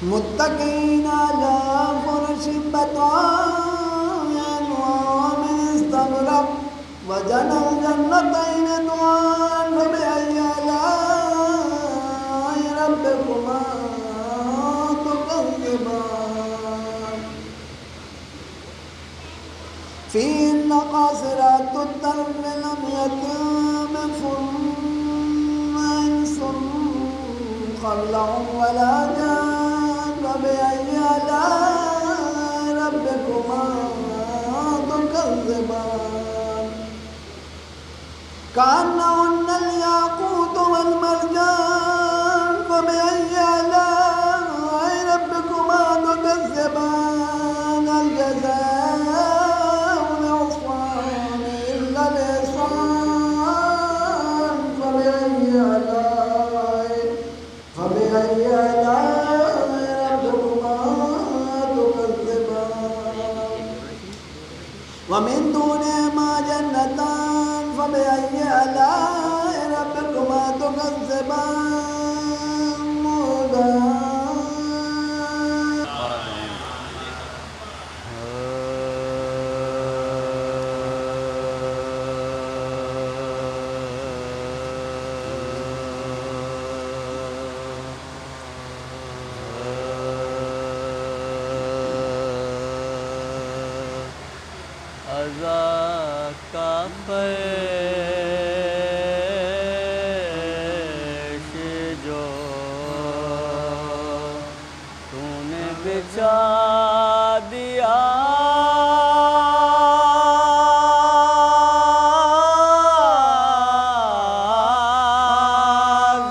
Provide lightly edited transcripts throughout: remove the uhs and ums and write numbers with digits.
متكئين على فرش بطائن ومن استبرق وجنى الجنتين دعاء فبأي آلاء ربكما تكذبان فيهن قاصرات الطرف لم يطمثهن إنس قبلهم ولا جان فبأي آلاء ربكما تكذبان كأنهن الياقوت والمرجان فبأي آلاء ربكما تكذبان الجزاء الإحسان إلا الإحسان فبأي آلاء ربكما تكذبان ومن دونهما جنتان فبأي آلاء ربكما تكذبان عزا کا پیش جو تو نے بچھا دیا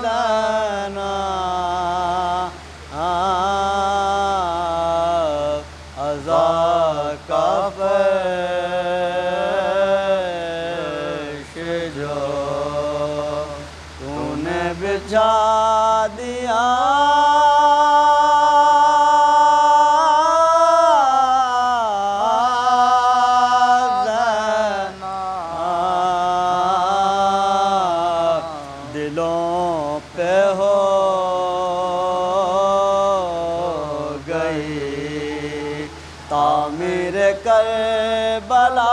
زینا عزا کا بچھا دیا زینا دلوں پہ ہو گئی تعمیر کربلا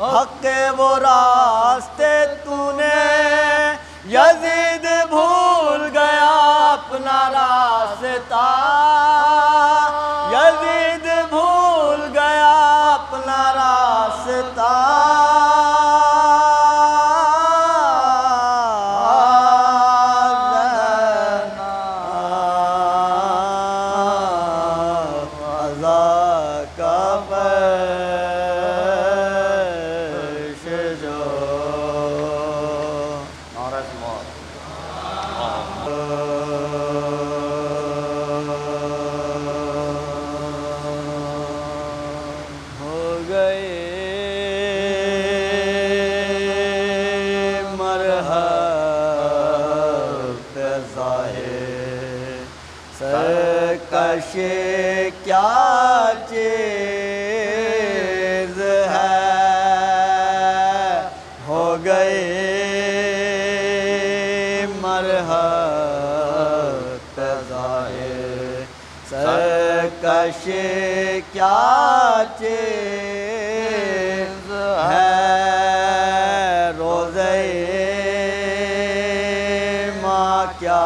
حق وہ راستے تو نے یزید بھول گیا اپنا راستہ یزید بھول گیا اپنا راستہ عزا کا ہو گئے مرحب ظاہر سرکش کیا چیز ہے ہو گئے مرحب ظاہر سرکش کیا چیز ہے روزے ماں کیا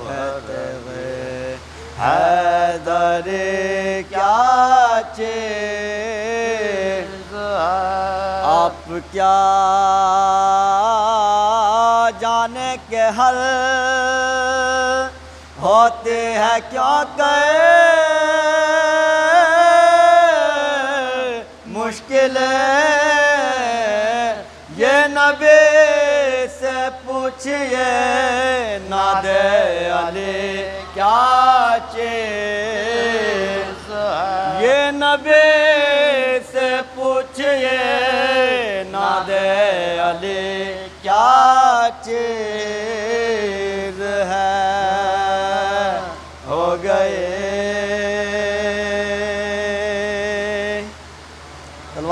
کہتے ہوئے حیدر کیا چیز ہے آپ کیا جانے کے حل ہوتے ہیں کیوں کہ مشکل یہ نبی سے پوچھئے نادے علی کیا چیز ہے یہ نبی سے پوچھئے نادے علی کیا چیز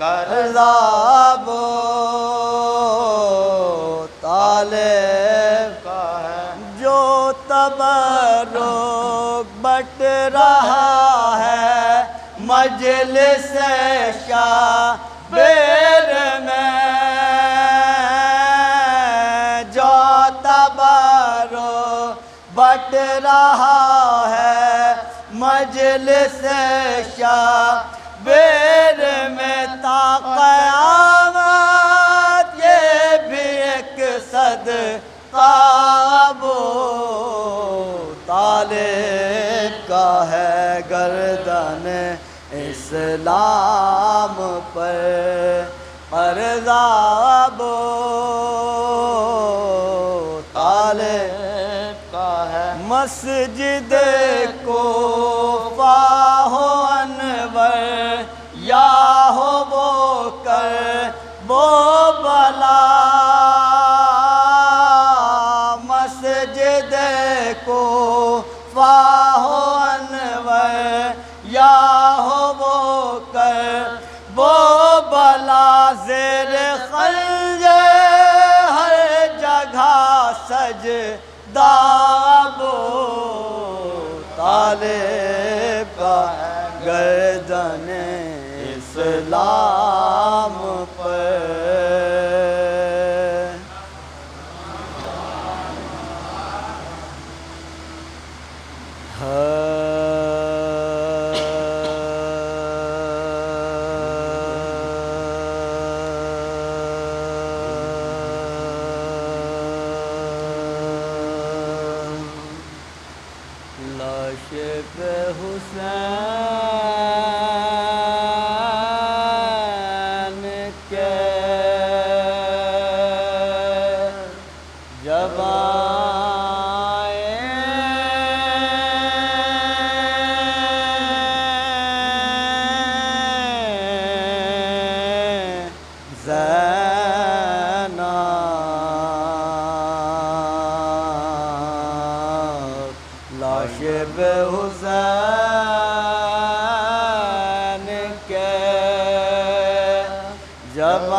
پر عذاب و طالب کا ہے جو تبرک بٹ رہا ہے مجلس شبیر میں جو تبرک بٹ رہا ہے مجلس شبیر میں تا قیامت یہ بھی ایک صدقہ ابو طالب کا ہے گردن اسلام پر ابو طالب کا ہے مسجد کو ہو انور یا ہو وہ کر وہ بلا مسجد کو ہو انور یا ہو وہ کر وہ بلا زیر خنجر ہر جگہ سجدہ ابو طالب کا گردن اسلام پر لاش پہ حسین کے جب لاش پہ حسین کے جب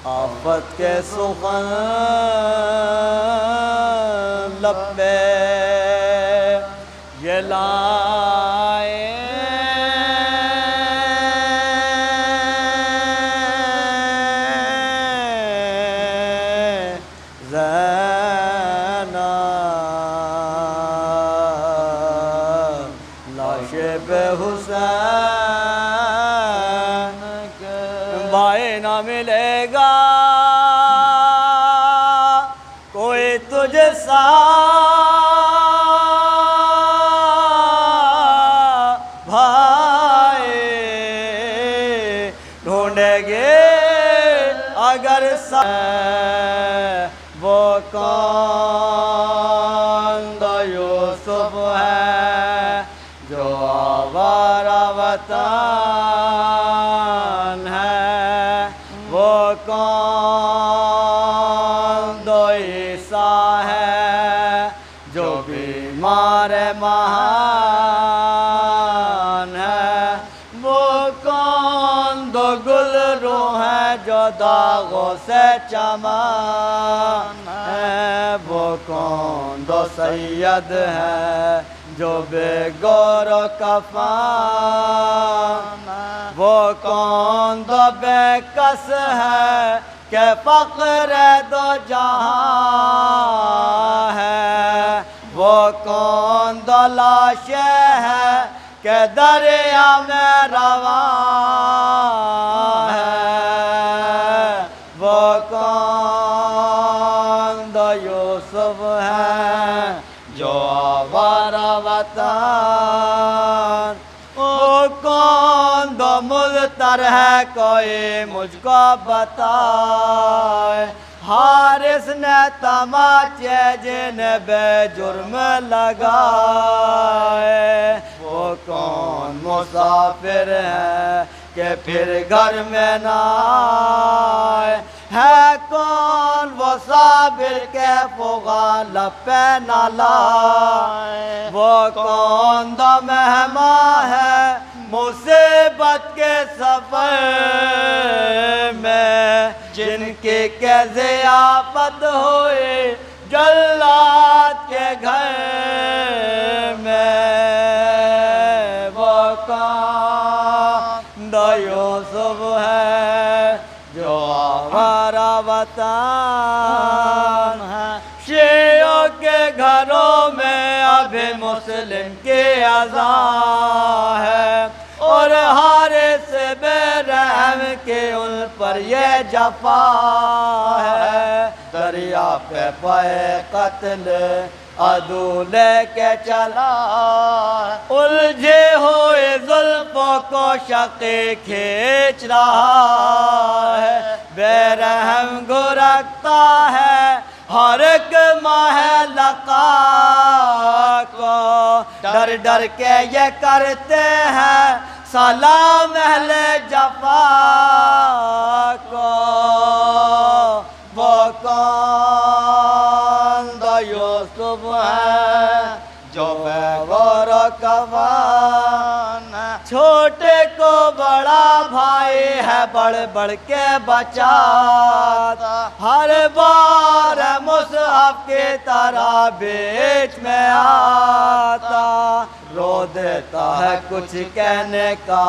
آفت کے سخن لب پہ یہ لائے زینب لاش پہ حسین بھائی نہ ملے گا کوئی تجھ سا بھائی ڈھونڈیں گے اگر وہ کون دو یوسف ہے جو آوارہ وطن ہے وہ کون دو عیسیٰ ہے جو بیمار مہان ہے وہ کون دو گل رو ہے جو داغوں سے چمن ہے وہ کون دو سید ہے جو بے گور و کفن وہ کون دو بے کس ہے کہ فقر دو جہاں ہے وہ کون دو لاشیں ہے کہ دریا میں رواں ہے وہ کون دو یوسف ہے جو آوارہ وطن وہ کون دو مضطر ہے کوئی مجھ کو بتائے حارث نے تماچے جن بے جرم لگائے وہ کون مسافر ہے کہ پھر گھر میں نہ آئے؟ ہے کون وہ صابر کہ غالب پہ نہ لائے؟ وہ کون دا مہمان ہے مصیبت کے سفر میں، جن کی کہ ضیافت ہوئی جلات کے گھر میں؟ وہ کون دا یوسف ہے جو ہمارا وطن ہے؟ شیعوں کے گھروں میں ابھی مسلم کی اذان ہے، اور حارث بے رحم کے ان پر یہ جفا ہے۔ دریا پہ پائے قتل عدو لے کے چلا، الجھے ہوئے زلفوں کو شقی کھینچ رہا ہے۔ بے رحم گھرکتا ہے ہر ایک ماہ لقا کو، ڈر ڈر کے یہ کرتے ہیں سلام اہل جفا کو۔ وہ کون دا یوسف ہے جو بے غور و کفن ہے؟ چھوٹے کو بڑا بھائی ہے بڑھ بڑھ کے بچاتا، ہر بار مصحف کی طرح بیچ میں آتا، رو دیتا ہے کچھ کہنے کا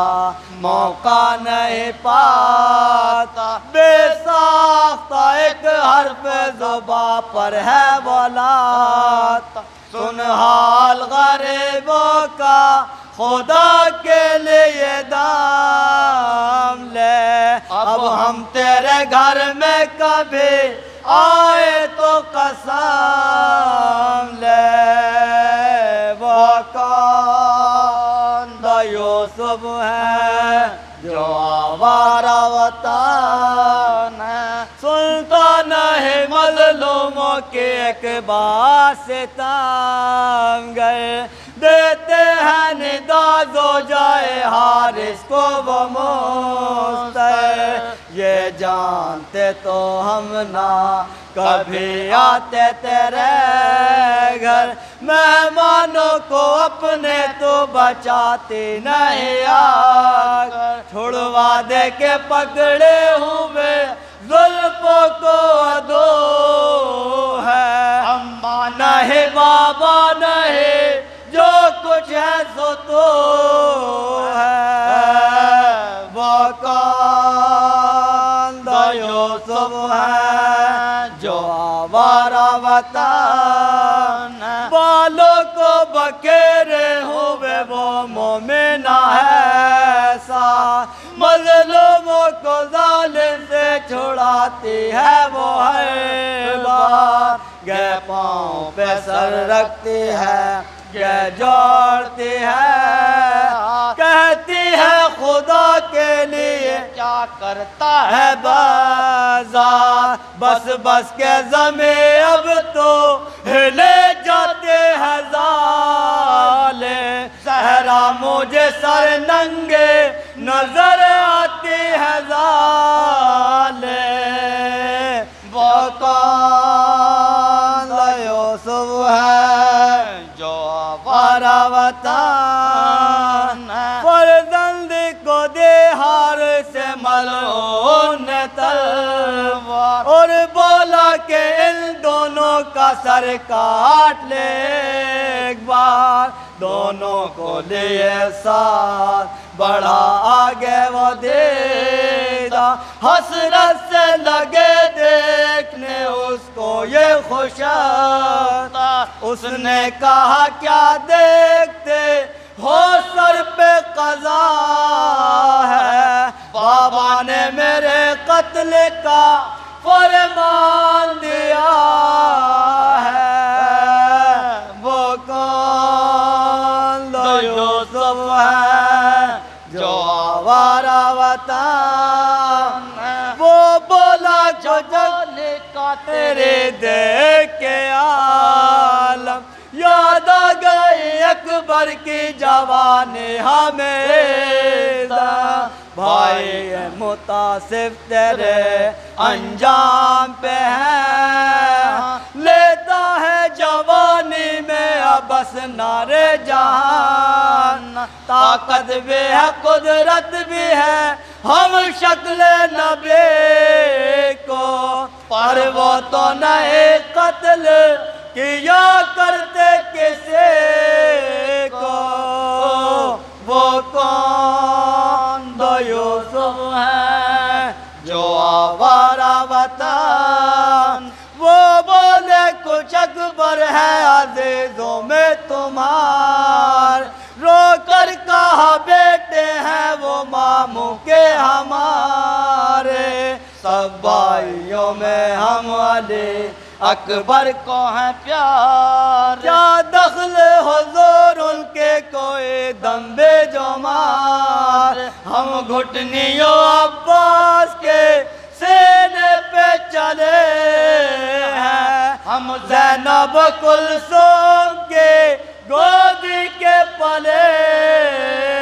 موقع نہیں پاتا، بے ساختہ ایک حرف زباں پر ہے بولاتا۔ سن حال غریبوں کا خدا کے لیے دام لے، اب ہم تیرے گھر میں کبھی آئے تو قسم لے۔ وہ کون دا یوسف ہے جو آوارہ وطن ہے؟ سنتا نہیں مظلوموں کے ایک بات سے ستم گئے، دیتے ہیں ندا زو جائے حارث کو وہ مستر، یہ جانتے تو ہم نہ کبھی آتے تیرے گھر، مہمانوں کو اپنے تو بچاتے نہیں آ کر، چھڑوا دے کے پکڑے ہوئے زلفوں کو ادو ہے، اماں نہیں بابا نہیں جو کچھ ہے سو تو ہے۔ وہ کون دا یوسف ہے جو آوارہ وطن ہے؟ بالوں کو بکھیرے ہوئے وہ مومنہ ہے ایسا، مظلوموں کو ظالم سے چھڑاتی ہے وہ ہر بار، گے پاؤں پہ سر رکھتی ہے گے جوڑتی ہے، کہتی ہے خدا کے لیے کیا کرتا ہے بازار، بس بس کے زمیں اب تو ہلے جاتے ہیں ظالم، صحرا مجھے سر ننگے نظر آتی ہے ظالم۔ وہ کون دا یوسف ہے جو آوارہ وطن ہے؟ فرزند کو دے ہار سے ملعون تلوار، اور بولا کہ ان دونوں کا سر کاٹ لے ایک بار، دونوں کو لیے ساتھ بڑھا آگے وہ دیدہ، حسرت سے لگے دیکھنے اس کو یہ خوشا، اس نے کہا کیا دیکھتے ہو سر پہ قضا ہے، بابا نے میرے قتل کا فرمان دیا ہے۔ وہ کون دا یوسف ہے جو آوارہ وطن ہے؟ وہ بولا جو جگ کا تیرے دیکھ کے عالم، یاد آ گئی اکبر کی جوانی ہمیشہ بھائی متاسف تیرے انجام پہ ہے لیتا ہے جوانی میں ابس نارے جہان طاقت بھی ہے قدرت بھی ہے ہم شکل نبی کو پر وہ تو نہیں قتل کیا کرتے کسی کو وہ کون دو یوسف ہے جو آوارہ وطن وہ بولے کچھ اکبر ہے عزیزوں میں تمہار رو کر کہا بیٹے ہیں وہ ماموں کے ہمارے سب بھائیوں میں ہم علی اکبر کو ہیں پیار کیا دخل حضور ان کے کوئی دم بے جو مار ہم گھٹنیوں عباس کے سینے پہ چلے ہیں ہم زینب کلثوم کے گودی کے پلے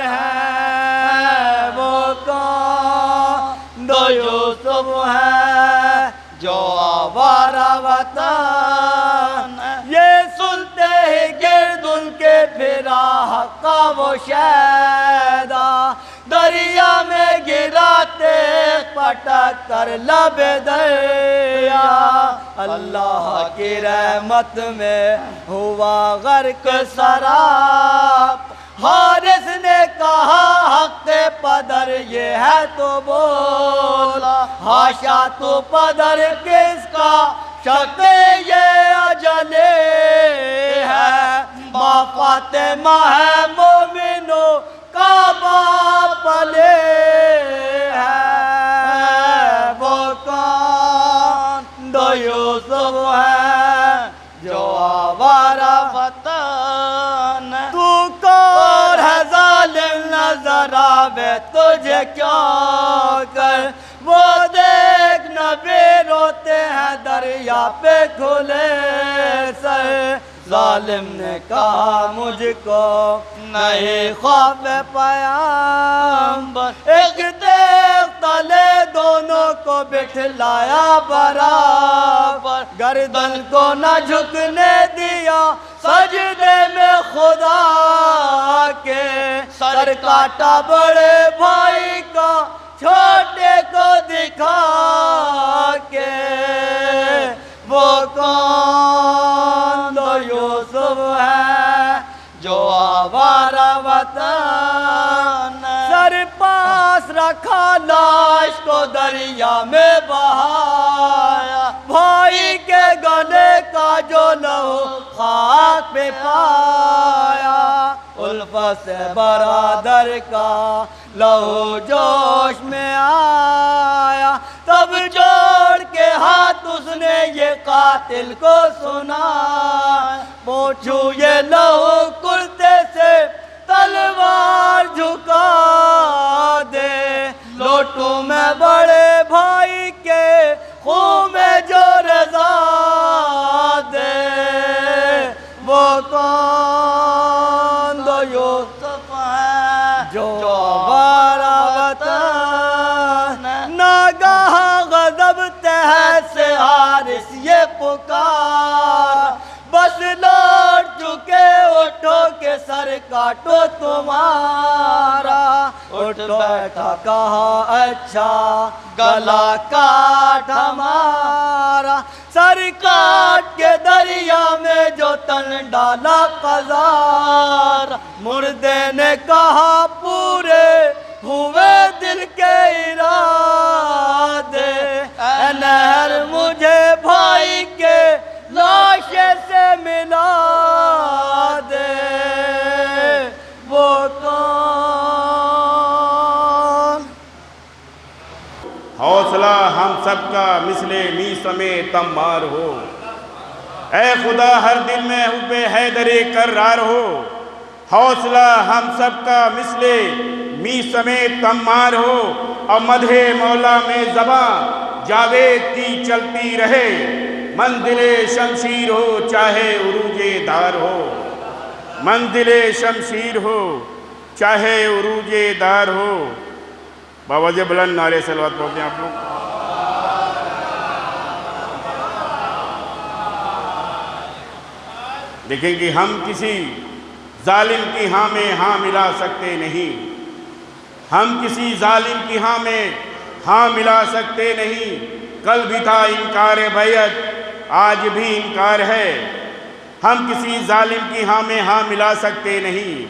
ہیں وہ کون دو یوسف ہے جو آوارہ وطن یہ سنتے ہی گرد ان کے پھرا حقا وہ شیدا دریا میں گراتے پٹک کر لب دریا اللہ کی رحمت میں ہوا غرق سراب حارث نے کہا حق پدر یہ ہے تو بولا حاشا تو پدر کس کا شک یہ اجل ہے ماں فاطمہ ہے مومنوں کا باپ لے ہے وہ کون دو یوسف ہے جو آوارہ وطن تو کون ہے ظالم نظر آوے تجھے کیا کر وہ دیکھ نبی روتے ہیں دریا پہ کھلے سر ظالم نے کہا مجھ کو نہیں خوف پیغمبر ایک دیکھ تلے دونوں کو بٹھلایا برابر گردن کو نہ جھکنے دیا سجدے میں خدا کے سر کاٹا بڑے بھائی کا چھوٹے کو دکھا کے وہ کون دو یوسف ہے جو آوارہ وطن سر پاس رکھا لاش کو دریا میں بہایا بھائی کے گلے کا جو لہو خاک پہ پایا الفت سے برادر کا لہو جوش میں آیا تب جوڑ کے ہاتھ اس نے یہ قاتل کو سنا پوچھو یہ لہو کرتے سے تلوار جھکا دے لوٹوں میں بڑے بھائی کے خون میں جو رضا دے وہ کون دو یوسف ہے جو آوارہ وطن ناگاہ غضب تحت سے حارث یہ پکار بس لوٹ چکے اٹھو کے سر کاٹو تمہارا اٹھ بیٹھا کہا اچھا گلا کاٹ ہمارا سر کاٹ کے دریا میں جو تن ڈالا قذار مردے نے کہا پورے ہوئے دل کے ارادے اے نہر مجھے بھائی کے لاشے سے ملا دے وہ کون حوصلہ ہم سب کا مثل میثم تمار ہو اے خدا ہر دل میں حب حیدر کرار ہو حوصلہ ہم سب کا مثل میثم تمار ہو اور مدح مولا میں زباں جاوید کی چلتی رہے منزل شمشیر ہو چاہے عروج دار ہو، منزل شمشیر ہو چاہے عروج دار ہو۔ باواز بلند نعرے صلوات پڑھتے ہیں آپ لوگ۔ دیکھیں کہ ہم کسی ظالم کی ہاں میں ہاں ملا سکتے نہیں، ہم کسی ظالم کی ہاں میں ہاں ملا سکتے نہیں۔ کل بھی تھا انکار بیعت، آج بھی انکار ہے۔ ہم کسی ظالم کی ہاں میں ہاں ملا سکتے نہیں،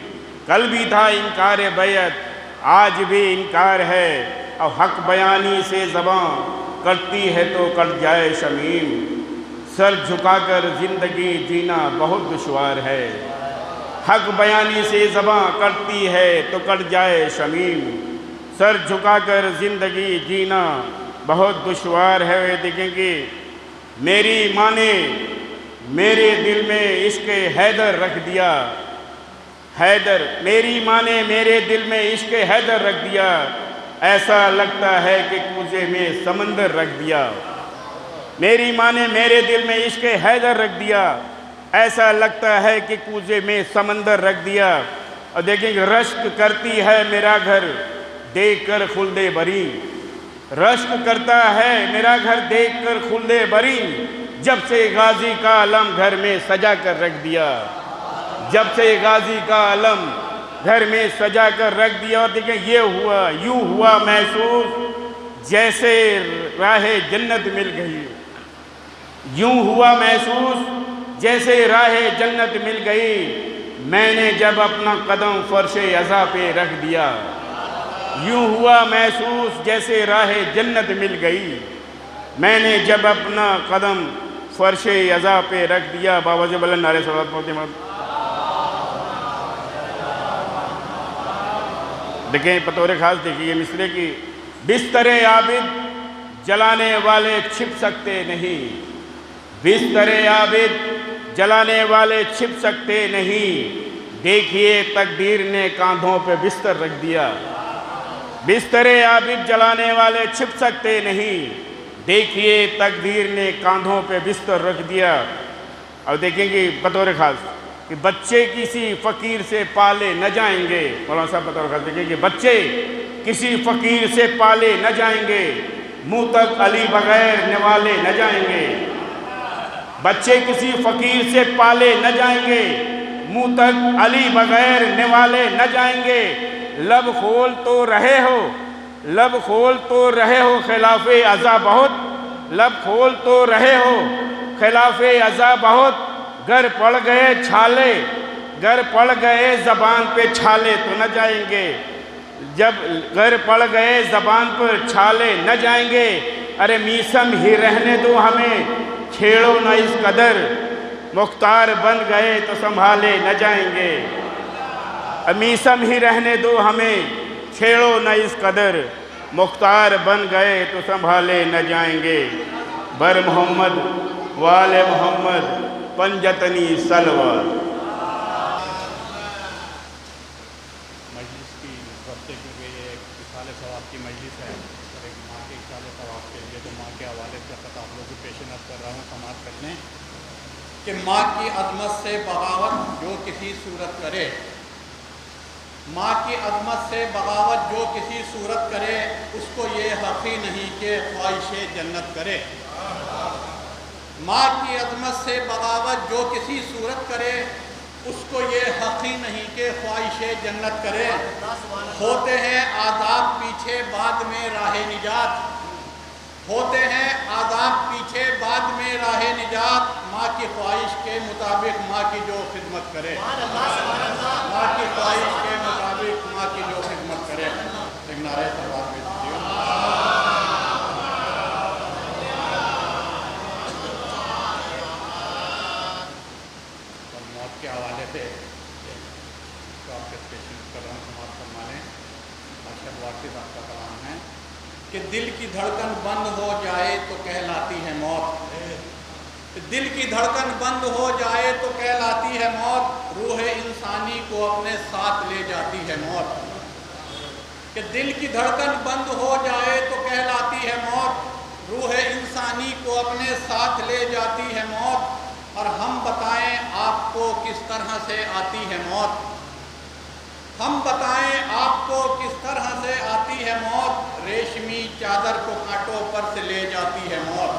کل بھی تھا انکار بیعت، آج بھی انکار ہے۔ اور حق بیانی سے زبان کٹتی ہے تو کٹ جائے شمیم، سر جھکا کر زندگی جینا بہت دشوار ہے۔ حق بیانی سے زبان کٹتی ہے تو کٹ جائے شمیم، سر جھکا کر زندگی جینا بہت دشوار ہے۔ دیکھیں کہ میری ماں نے میرے دل میں عشق حیدر رکھ دیا، حیدر، میری ماں نے میرے دل میں عشق حیدر رکھ دیا، ایسا لگتا ہے کہ کوزے میں سمندر رکھ دیا۔ میری ماں نے میرے دل میں عشق حیدر رکھ دیا، ایسا لگتا ہے کہ کوزے میں سمندر رکھ دیا۔ اور دیکھیں کہ رشک کرتی ہے میرا گھر دیکھ کر خلد بری، رشک کرتا ہے میرا گھر دیکھ کر خلد بری، جب سے غازی کا علم گھر میں سجا کر رکھ دیا، جب سے غازی کا علم گھر میں سجا کر رکھ دیا۔ اور دیکھیں یہ ہوا، یوں ہوا محسوس جیسے راہ جنت مل گئی، یوں ہوا محسوس جیسے راہ جنت مل گئی، میں نے جب اپنا قدم فرش عزا پہ رکھ دیا، یوں ہوا محسوس جیسے راہ جنت مل گئی، میں نے جب اپنا قدم فرش عزا پہ رکھ دیا۔ باواز بلند نعرے صلوات پڑھتے ہیں۔ دیکھیں بطور خاص دیکھیں یہ مصرے کی، بستر عابد جلانے والے چھپ سکتے نہیں، بستر عابد جلانے والے چھپ سکتے نہیں، دیکھیے تقدیر نے کاندھوں پہ بستر رکھ دیا، بستر عابد جلانے والے چھپ سکتے نہیں، دیکھیے تقدیر نے کاندھوں پہ بستر رکھ دیا۔ اور دیکھیں کہ بطور خاص کہ بچے کسی فقیر سے پالے نہ جائیں گے، مولانا صاحب بطور خاص دیکھیں کہ بچے کسی فقیر سے پالے نہ جائیں گے، منہ تک علی بغیر نوالے نہ جائیں گے، بچے کسی فقیر سے پالے نہ جائیں گے، منہ تک علی بغیر نوالے نہ جائیں گے، لب کھول تو رہے ہو، لب کھول تو رہے ہو خلاف ازا بہت، لب کھول تو رہے ہو خلاف ازا بہت، گر پڑ گئے چھالے، گر پڑ گئے زبان پہ چھالے تو نہ جائیں گے، جب گر پڑ گئے زبان پر چھالے نہ جائیں گے، ارے میسم ہی رہنے دو ہمیں چھیڑو نہ اس قدر، مختار بن گئے تو سنبھالے نہ جائیں گے، میسم ہی رہنے دو ہمیں چھیڑو نہ اس قدر، مختار بن گئے تو سنبھالے نہ جائیں گے، بر محمد وال محمد پنجتنی سلوات۔ مجلس کی طرف سے کیونکہ یہ ایک اصال ثواب کی مجلس ہے اور ایک ماں کے اصال ثواب کے لیے تو ماں کے حوالے سے فقط آپ لوگوں کو پیش نظر کر رہا ہوں، سماعت کر لیں کہ ماں کی عظمت سے بغاوت جو کسی صورت کرے، ماں کی عظمت سے بغاوت جو کسی صورت کرے، اس کو یہ حق ہی نہیں کہ خواہش جنت کرے، ماں کی عظمت سے بغاوت جو کسی صورت کرے، اس کو یہ حق ہی نہیں کہ خواہش جنت کرے، ہوتے ہیں عذاب پیچھے بعد میں راہ نجات، ہوتے ہیں عذاب پیچھے بعد میں راہ نجات، ماں کی خواہش کے مطابق ماں کی جو خدمت کرے، ماں کی خواہش کے مطابق ماں کی جو خدمت کرے۔ ایک نعرہ تکبیر میں دیجیے۔ اور موت کے حوالے سے تو آپ کے پیشن کر رہا ہوں، سماعت فرما لیں۔ ارشد واقعی صاحب کا کلام ہے کہ دل کی دھڑکن بند ہو جائے تو کہلاتی ہے موت، دل کی دھڑکن بند ہو جائے تو کہلاتی ہے موت، روح انسانی کو اپنے ساتھ لے جاتی ہے موت، کہ دل کی دھڑکن بند ہو جائے تو کہلاتی ہے موت، روح انسانی انسانی کو اپنے ساتھ لے جاتی ہے موت، اور ہم بتائیں آپ کو کس طرح سے آتی ہے موت، ہم بتائیں آپ کو کس طرح سے آتی ہے موت، ریشمی چادر کو کانٹوں پر سے لے جاتی ہے موت،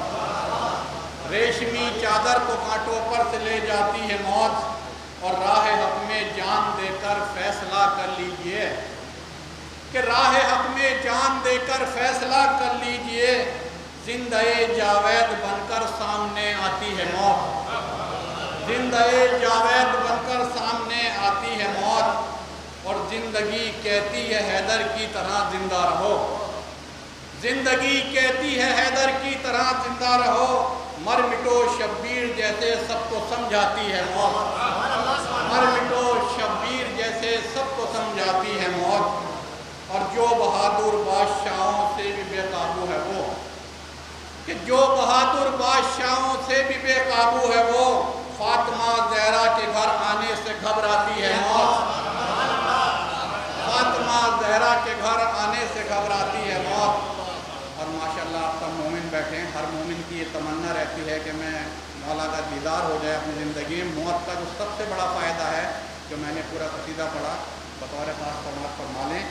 ریشمی چادر کو کانٹوں پر سے لے جاتی ہے موت، اور راہ حق میں جان دے کر فیصلہ کر لیجئے، کہ راہ حق میں جان دے کر فیصلہ کر لیجئے، زندہ جاوید بن کر سامنے آتی ہے موت، زندہ جاوید بن کر سامنے آتی ہے موت، اور زندگی کہتی ہے حیدر کی طرح زندہ رہو، زندگی کہتی ہے حیدر کی طرح زندہ رہو، مر مٹو شبیر جیسے سب کو سمجھاتی ہے موت، مر مٹو شبیر جیسے سب کو سمجھاتی ہے موت، اور جو بہادر بادشاہوں سے بھی بے قابو ہے وہ، کہ جو بہادر بادشاہوں سے بھی بے قابو ہے وہ، فاطمہ زہرا کے گھر آنے سے گھبراتی ہے موت، فاطمہ زہرا کے گھر آنے سے گھبراتی ہے موت۔ اور ماشاءاللہ آپ سب مومن بیٹھے ہیں، ہر مومن کی یہ تمنا رہتی ہے کہ میں مولا کا دیدار ہو جائے اپنی زندگی میں۔ موت کا جو سب سے بڑا فائدہ ہے، جو میں نے پورا قصیدہ پڑھا، بطور خاص فرما لیں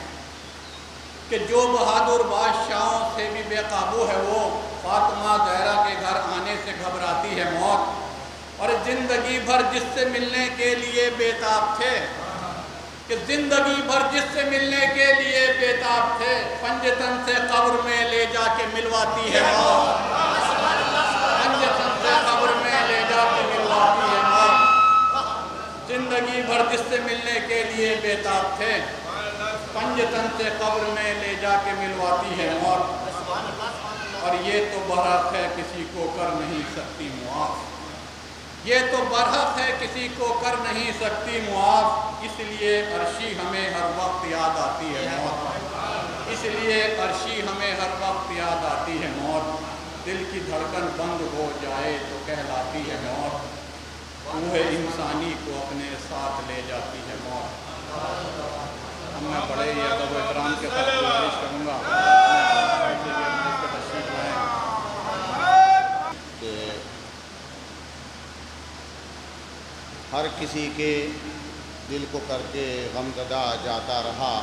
کہ جو بہادر بادشاہوں سے بھی بے قابو ہے وہ، فاطمہ زہرا کے گھر آنے سے گھبراتی ہے موت، اور زندگی بھر جس سے ملنے کے لیے بےتاب تھے، کہ زندگی بھر جس سے ملنے کے لیے بےتاب تھے، پنجتن سے قبر میں لے جا کے ملواتی ہے موت، پنجتن سے قبر میں لے جا کے ملواتی ہے موت، زندگی بھر جس سے ملنے کے لیے بےتاب تھے، پنجتن سے قبر میں لے جا کے ملواتی ہے موت، اور یہ تو برحق ہے کسی کو کر نہیں سکتی معاف، یہ تو برحق ہے کسی کو کر نہیں سکتی معاف، اس لیے عرشی ہمیں ہر وقت یاد آتی ہے موت، اس لیے عرشی ہمیں ہر وقت یاد آتی ہے موت، دل کی دھڑکن بند ہو جائے تو کہلاتی ہے موت، روح انسانی کو اپنے ساتھ لے جاتی ہے موت۔ اب میں بڑے ہی ادب و احترام کے ساتھ گزارش کروں گا کہ ہر کسی کے دل کو کر کے غمزدہ جاتا رہا،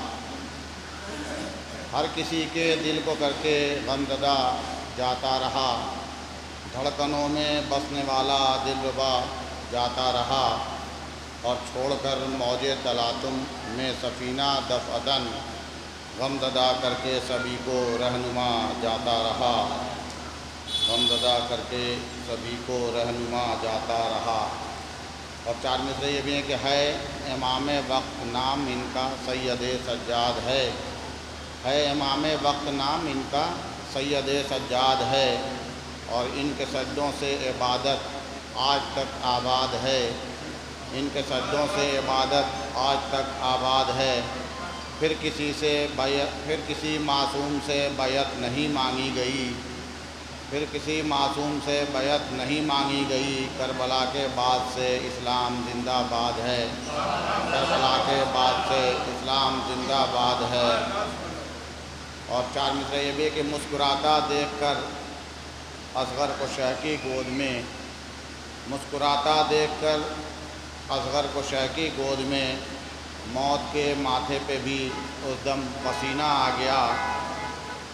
ہر کسی کے دل کو کر کے غمزدہ جاتا رہا، دھڑکنوں میں بسنے والا دلربا جاتا رہا، اور چھوڑ کر موج تلاطم میں سفینہ دفعتاً غمزدہ کر کے سبھی کو رہنما جاتا رہا، غمزدہ کر کے سبھی کو رہنما جاتا رہا۔ اور چار مصرے یہ بھی ہیں کہ ہے امام وقت نام ان کا سید سجاد ہے امام وقت نام ان کا سید سجاد ہے، اور ان کے سجدوں سے عبادت آج تک آباد ہے، ان کے سجدوں سے عبادت آج تک آباد ہے، پھر کسی معصوم سے بیعت نہیں مانگی گئی، پھر کسی معصوم سے بیعت نہیں مانگی گئی، کربلا کے بعد سے اسلام زندہ باد ہے، کربلا کے بعد سے اسلام زندہ باد ہے۔ اور چار مصرے یہ بھی کہ مسکراتا دیکھ کر اصغر کو شہ کی گود میں، مسکراتا دیکھ کر اصغر کو شہ کی گود میں، موت کے ماتھے پہ بھی اس دم پسینہ آ گیا،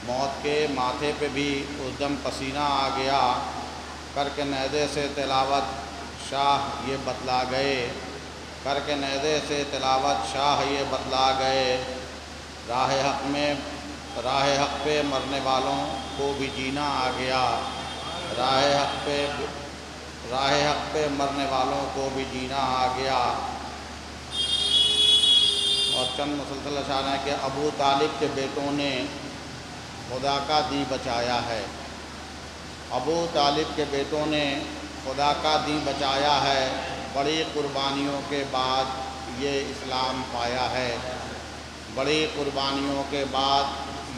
موت کے ماتھے پہ بھی اس دم پسینہ آ گیا، کر کے نیزے سے تلاوت شاہ یہ بتلا گئے، کر کے نیزے سے تلاوت شاہ یہ بتلا گئے، راہ حق پہ مرنے والوں کو بھی جینا آ گیا، راہ حق پہ مرنے والوں کو بھی جینا آ گیا۔ اور چند مسلسل اشعار ہیں کہ ابو طالب کے بیٹوں نے خدا کا دین بچایا ہے، ابو طالب کے بیٹوں نے خدا کا دین بچایا ہے، بڑی قربانیوں کے بعد یہ اسلام پایا ہے، بڑی قربانیوں کے بعد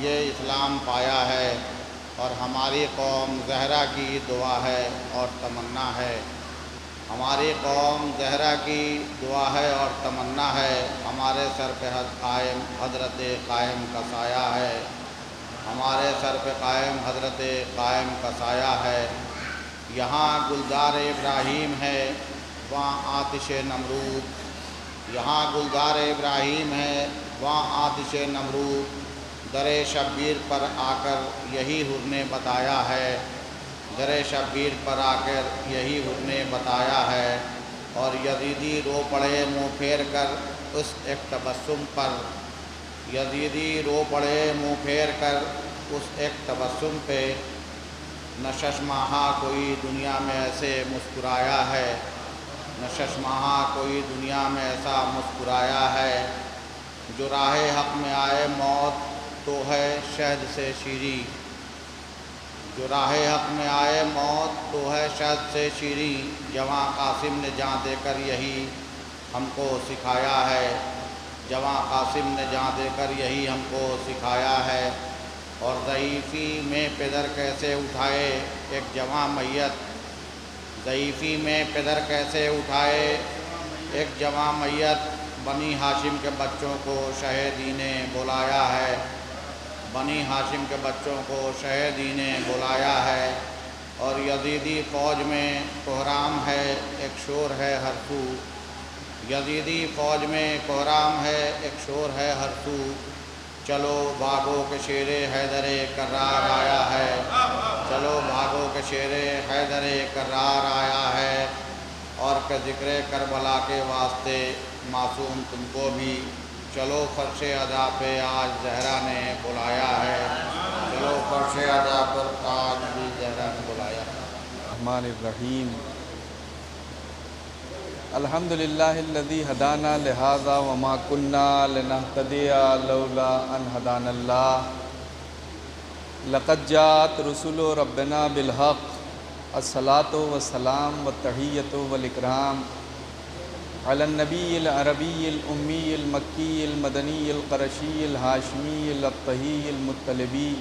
یہ اسلام پایا ہے، اور ہماری قوم زہرا کی دعا ہے اور تمنا ہے، ہماری قوم زہرا کی دعا ہے اور تمنا ہے، ہمارے سر پہ قائم حضرت قائم کا سایہ ہے، ہمارے سر پہ قائم حضرت قائم کا سایہ ہے۔ یہاں گلزار ابراہیم ہے، وہاں آتش نمرود، یہاں گلزار ابراہیم ہے، وہاں آتش نمرود، در شبیر پر آ کر یہی حر نے بتایا ہے، در شبیر پر آ کر یہی حر نے بتایا ہے۔ اور یزیدی رو پڑے منہ پھیر کر اس ایک تبسم پر، یزیدی رو پڑے منہ پھیر کر اس ایک تبسم پہ، نہ ششماہا کوئی دنیا میں ایسے مسکرایا ہے، نہ ششماہا کوئی دنیا میں ایسا مسکرایا ہے۔ جو راہ حق میں آئے موت تو ہے شہد سے شیریں، جو راہ حق میں آئے موت تو ہے شہد سے شیریں، جواں قاسم نے جاں دے کر یہی ہم کو سکھایا ہے، جواں قاسم نے جاں دے کر یہی ہم کو سکھایا ہے۔ اور ضعیفی میں پدر کیسے اٹھائے ایک جواں میت، ضعیفی میں پدر کیسے اٹھائے ایک جواں میت، بنی ہاشم کے بچوں کو شہیدی نے بلایا ہے، بنی ہاشم کے بچوں کو شہیدی نے بلایا ہے۔ اور یزیدی فوج میں کوہرام ہے ایک شور ہے ہر سو، یزیدی فوج میں کوہرام ہے ایک شور ہے ہر سو، چلو بھاگو کہ شیر حیدر کرار آیا ہے، چلو بھاگو کہ شیر حیدر کرار آیا ہے۔ اور کہ ذکر کربلا کے واسطے معصوم تم کو بھی، چلو فرش ادا پہ آج زہرا نے بلایا ہے، چلو فرش ادا پر آج بھی زہرا نے بلایا ہے۔ الرحمن الرحیم، الحمدللہ الذی ہدانا لہذا وما کننا لنہتدی لولا ان ہدانا اللہ، لقد جاءت رسل ربنا بالحق، الصلاۃ والسلام والتحیۃ والاکرام علی النبی العربی الامی المکی المدنی القرشی الہاشمی الابطحی المطلبی،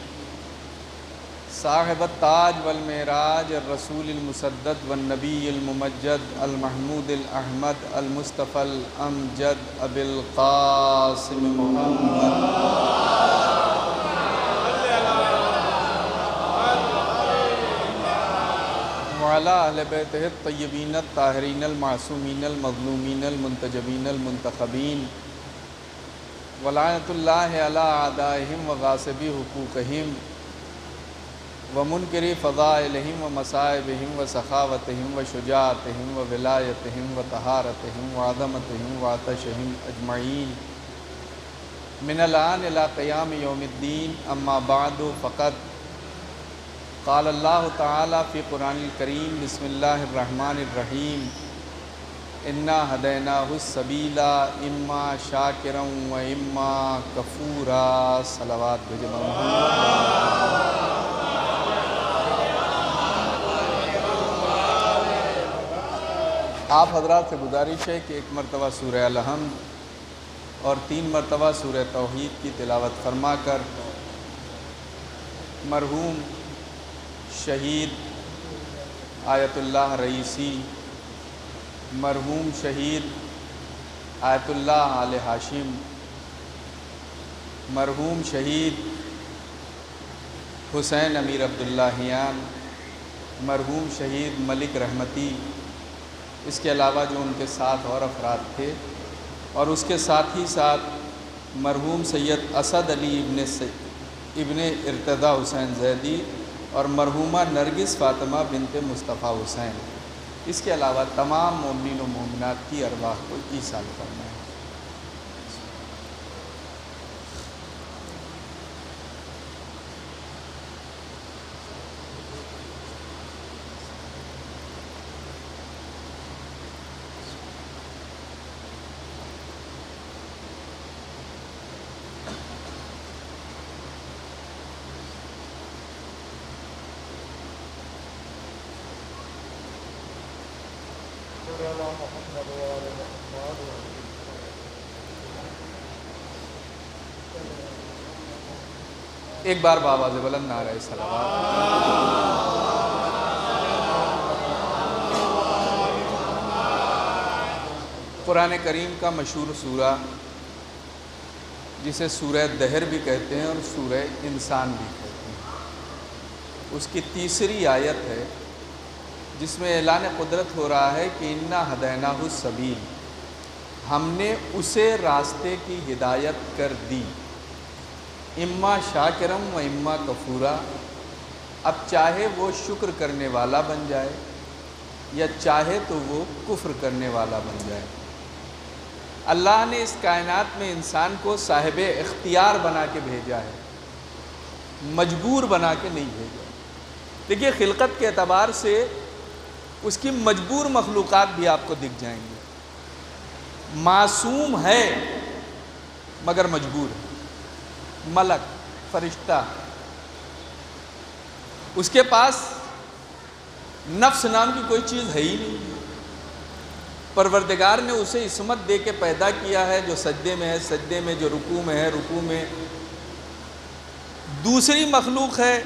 صاحب التاج والمعراج الرسول المسدد والنبی الممجد المحمود الاحمد المصطفى الامجد ابی القاسم محمد وعلی اہل بیتہ الطیبین الطاہرین المعصومین المظلومین المنتجبین المنتخبین، ولعنۃ اللہ علی اعدائہم وغاصبی حقوقہم ومنکری فضائلہم ومصائبہم وسخاوتہم وشجاعتہم وولایتہم وطہارتہم وعظمتہم وعطشہم اجمعین، من الآن الی قیام یوم الدین، اما بعد فقط قال اللہ تعالی فی قرآن الکریم، بسم اللہ الرحمن الرحیم، انا ہدیناہ السبیل اما شاکرا و اما کفورا، صلوات بھیجے محمد۔ آپ حضرات سے گزارش ہے کہ ایک مرتبہ سورہ الحمد اور 3 مرتبہ سورہ توحید کی تلاوت فرما کر مرحوم شہید آیت اللہ رئیسی، مرحوم شہید آیت اللہ آل ہاشم، مرحوم شہید حسین امیر عبداللہیان، مرحوم شہید ملک رحمتی، اس کے علاوہ جو ان کے ساتھ اور افراد تھے، اور اس کے ساتھ ہی ساتھ مرحوم سید اسد علی ابن ارتضیٰ حسین زیدی اور مرحومہ نرگس فاطمہ بنت مصطفیٰ حسین، اس کے علاوہ تمام مومنین و مومنات کی ارواح کو ایصال کرنا ہے۔ ایک بار بآواز بلند نعرہ صلوات۔ قرآن کریم کا مشہور سورہ جسے سورہ دہر بھی کہتے ہیں اور سورہ انسان بھی کہتے ہیں، اس کی تیسری آیت ہے جس میں اعلان قدرت ہو رہا ہے کہ انا ہدیناہ السبیل، ہم نے اسے راستے کی ہدایت کر دی، اما شاکرم و اما کفورا، اب چاہے وہ شکر کرنے والا بن جائے یا چاہے تو وہ کفر کرنے والا بن جائے۔ اللہ نے اس کائنات میں انسان کو صاحب اختیار بنا کے بھیجا ہے، مجبور بنا کے نہیں بھیجا۔ دیکھیے خلقت کے اعتبار سے اس کی مجبور مخلوقات بھی آپ کو دکھ جائیں گے، معصوم ہے مگر مجبور ہے، ملک، فرشتہ، اس کے پاس نفس نام کی کوئی چیز ہے ہی نہیں۔ پروردگار نے اسے عصمت دے کے پیدا کیا ہے، جو سجدے میں ہے سجدے میں، جو رکوع میں ہے رکوع میں۔ دوسری مخلوق ہے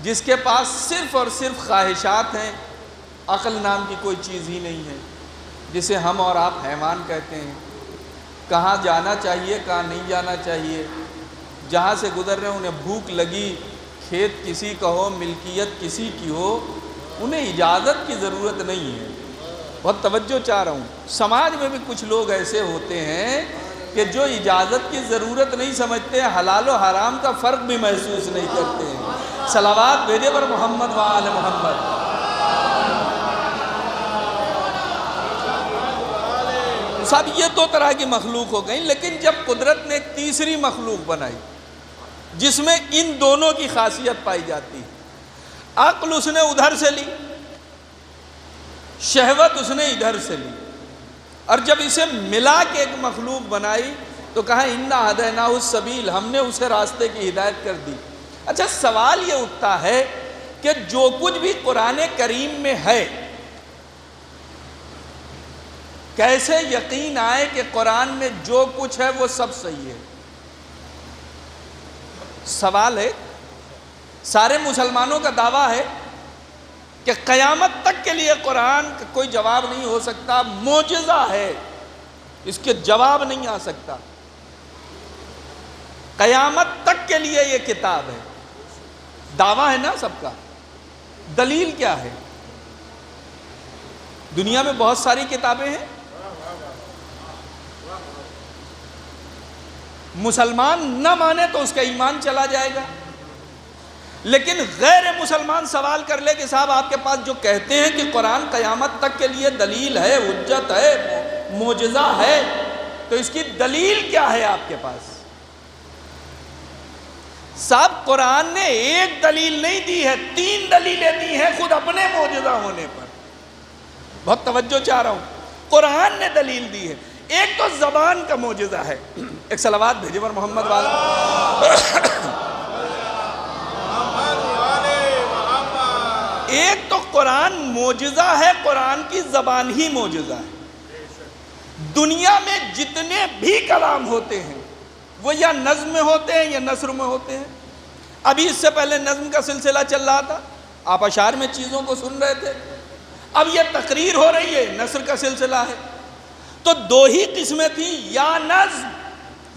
جس کے پاس صرف اور صرف خواہشات ہیں، عقل نام کی کوئی چیز ہی نہیں ہے، جسے ہم اور آپ حیوان کہتے ہیں۔ کہاں جانا چاہیے کہاں نہیں جانا چاہیے، جہاں سے گزر رہے ہیں انہیں بھوک لگی، کھیت کسی کا ہو ملکیت کسی کی ہو، انہیں اجازت کی ضرورت نہیں ہے۔ بہت توجہ چاہ رہا ہوں، سماج میں بھی کچھ لوگ ایسے ہوتے ہیں کہ جو اجازت کی ضرورت نہیں سمجھتے، حلال و حرام کا فرق بھی محسوس نہیں کرتے ہیں۔ صلوات بھیجے پر محمد و آل محمد۔ صاحب یہ دو طرح کی مخلوق ہو گئی، لیکن جب قدرت نے ایک تیسری مخلوق بنائی جس میں ان دونوں کی خاصیت پائی جاتی ہے، عقل اس نے ادھر سے لی، شہوت اس نے ادھر سے لی، اور جب اسے ملا کے ایک مخلوق بنائی تو کہا انا ہدیناہ السبیل، ہم نے اسے راستے کی ہدایت کر دی۔ اچھا سوال یہ اٹھتا ہے کہ جو کچھ بھی قرآن کریم میں ہے، کیسے یقین آئے کہ قرآن میں جو کچھ ہے وہ سب صحیح ہے؟ سوال ہے۔ سارے مسلمانوں کا دعویٰ ہے کہ قیامت تک کے لیے قرآن کا کوئی جواب نہیں ہو سکتا، معجزہ ہے، اس کے جواب نہیں آ سکتا۔ قیامت تک کے لیے یہ کتاب ہے، دعویٰ ہے نا سب کا۔ دلیل کیا ہے؟ دنیا میں بہت ساری کتابیں ہیں، مسلمان نہ مانے تو اس کا ایمان چلا جائے گا، لیکن غیر مسلمان سوال کر لے کہ صاحب آپ کے پاس جو کہتے ہیں کہ قرآن قیامت تک کے لیے دلیل ہے، حجت ہے، معجزہ ہے، تو اس کی دلیل کیا ہے آپ کے پاس؟ صاحب قرآن نے ایک دلیل نہیں دی ہے، 3 دلیلیں دی ہیں خود اپنے معجزہ ہونے پر۔ بہت توجہ چاہ رہا ہوں، قرآن نے دلیل دی ہے۔ ایک تو زبان کا معجزہ ہے، ایک صلوات بھیجے پر محمد والا۔ ایک تو قرآن معجزہ ہے، قرآن کی زبان ہی معجزہ ہے۔ دنیا میں جتنے بھی کلام ہوتے ہیں وہ یا نظم میں ہوتے ہیں یا نثر میں ہوتے ہیں۔ ابھی اس سے پہلے نظم کا سلسلہ چل رہا تھا، آپ اشعار میں چیزوں کو سن رہے تھے، اب یہ تقریر ہو رہی ہے، نثر کا سلسلہ ہے۔ تو 2 ہی قسمیں تھیں، یا نظم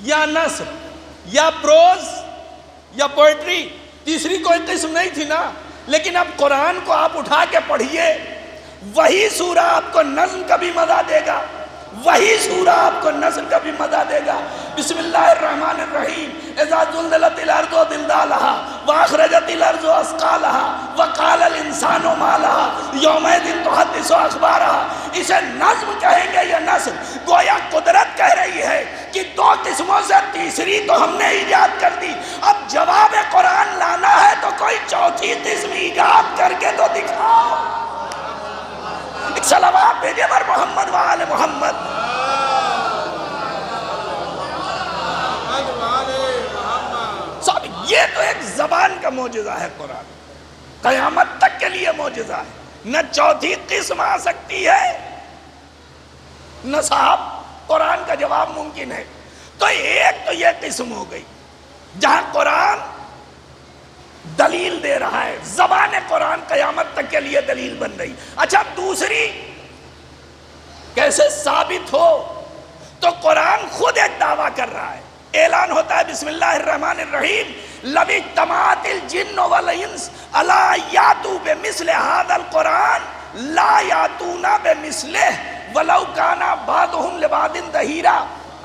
یا نثر، یا پروز یا پوئٹری، تیسری کوئی قسم نہیں تھی نا۔ لیکن اب قرآن کو آپ اٹھا کے پڑھیے، وہی سورہ آپ کو نظم کا بھی مزہ دے گا، وہی سورہ آپ کو نثر کا بھی مزہ دے گا۔ بسم اللہ الرحمن الرحیم، اذا زلزلت الارض زلزالها واخرجت الارض اثقالها وقال الانسان ما لها یومئذ تحدث اخبارها۔ اسے نظم کہیں گے یا نثر؟ گویا قدرت کہہ رہی ہے کہ 2 قسموں سے تیسری تو ہم نے ایجاد کر دی، اب جواب قرآن لانا ہے تو کوئی 4تھی قسم ایجاد کر کے تو دکھاؤ۔ ایک صلوات بھیجے پر محمد و آل محمد۔ صاحب یہ تو ایک زبان کا معجزہ ہے، قرآن قیامت تک کے لیے معجزہ ہے، نہ 4تھی قسم آ سکتی ہے نہ صاحب قرآن کا جواب ممکن ہے۔ تو ایک تو یہ قسم ہو گئی جہاں قرآن دلیل دے رہا ہے، زبان قرآن قیامت تک کے لیے دلیل بن رہی۔ اچھا دوسری کیسے ثابت ہو؟ تو قرآن خود ایک دعویٰ کر رہا ہے، اعلان ہوتا ہے بسم اللہ الرحمن الرحیم لو اجتمعت الجن والانس الا یاتوا بمثل هذا القرآن لا یاتون بمثلہ ولو کان بعضهم لبعض ظہیرا.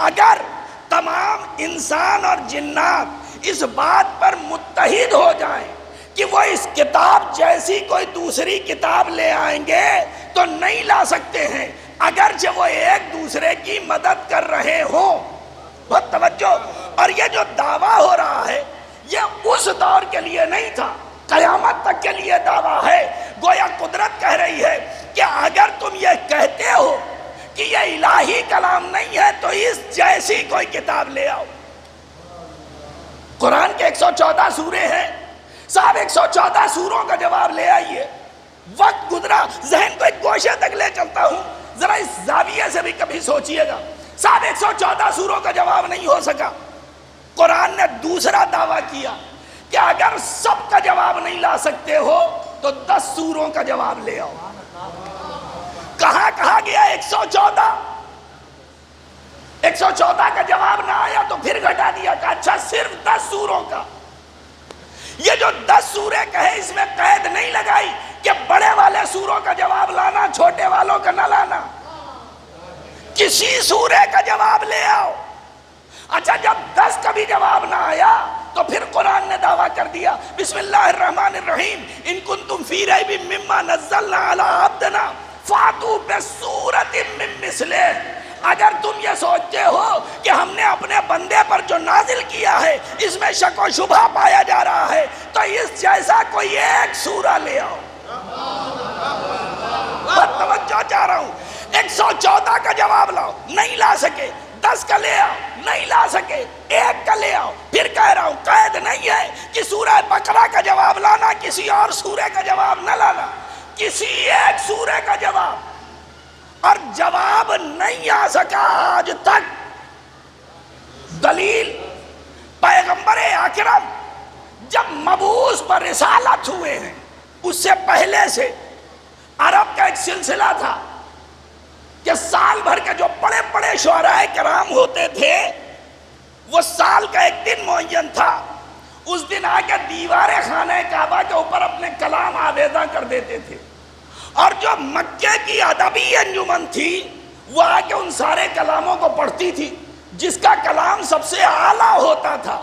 اگر تمام انسان اور جنات اس بات پر متحد ہو جائیں کہ وہ اس کتاب جیسی کوئی دوسری کتاب لے آئیں گے تو نہیں لا سکتے ہیں، اگرچہ وہ ایک دوسرے کی مدد کر رہے ہوں. بہت توجہ. اور یہ جو دعویٰ ہو رہا ہے یہ اس دور کے لیے نہیں تھا، قیامت تک کے لیے دعویٰ ہے. گویا قدرت کہہ رہی ہے کہ اگر تم یہ کہتے ہو کہ یہ الہی کلام نہیں ہے تو اس جیسی کوئی کتاب لے آؤ. قرآن کے 114 سورے ہیں صاحب، 114 سوروں کا جواب لے آئیے. وقت گزرا، ذہن کو ایک گوشے تک لے چلتا ہوں، ذرا اس زاویے سے بھی کبھی سوچئے گا. صاحب 114 سوروں کا جواب نہیں ہو سکا. قرآن نے دوسرا دعویٰ کیا کہ اگر سب کا جواب نہیں لا سکتے ہو تو 10 سوروں کا جواب لے آؤ. کہاں کہا گیا 114؟ 114 کا جواب نہ آیا تو پھر گھٹا دیا کہ اچھا صرف 10 سوروں کا. یہ جو 10 سورے کہے اس میں قید نہیں لگائی کہ بڑے والے سوروں کا جواب لانا چھوٹے والوں کا نہ لانا، کسی سورے کا جواب لے آؤ. اچھا جب 10 کا بھی جواب نہ آیا تو پھر قرآن نے دعویٰ کر دیا بسم اللہ الرحمن الرحیم ان کنتم فی ریب مما نزلنا علی عبدنا فاتوا بسورۃ من مثلہ. اگر تم یہ سوچتے ہو کہ ہم نے اپنے بندے پر جو نازل کیا ہے اس میں شک و شبہ پایا جا رہا ہے تو اس جیسا کوئی ایک سورہ لے آؤ. بہت توجہ چاہ رہا ہوں. 114 کا جواب لاؤ، نہیں لا سکے. 10 کا لے آؤ، نہیں لا سکے. 1 کا لے آؤ. پھر کہہ رہا ہوں قید نہیں ہے کہ سورہ بقرہ کا جواب لانا، کسی اور سورے کا جواب نہ لانا، کسی ایک سورے کا جواب. اور جواب نہیں آ سکا آج تک. دلیل پیغمبر اکرم جب مبعوث پر رسالت ہوئے ہیں اس سے پہلے سے عرب کا ایک سلسلہ تھا کہ سال بھر کے جو بڑے بڑے شعراء کرام ہوتے تھے وہ سال کا ایک دن معین تھا. اس دن آ کے دیوار خانہ کعبہ کے اوپر اپنے کلام آویزاں کر دیتے تھے. اور جو مکے کی ادبی انجمن تھی وہ آ کے ان سارے کلاموں کو پڑھتی تھی. جس کا کلام سب سے اعلیٰ ہوتا تھا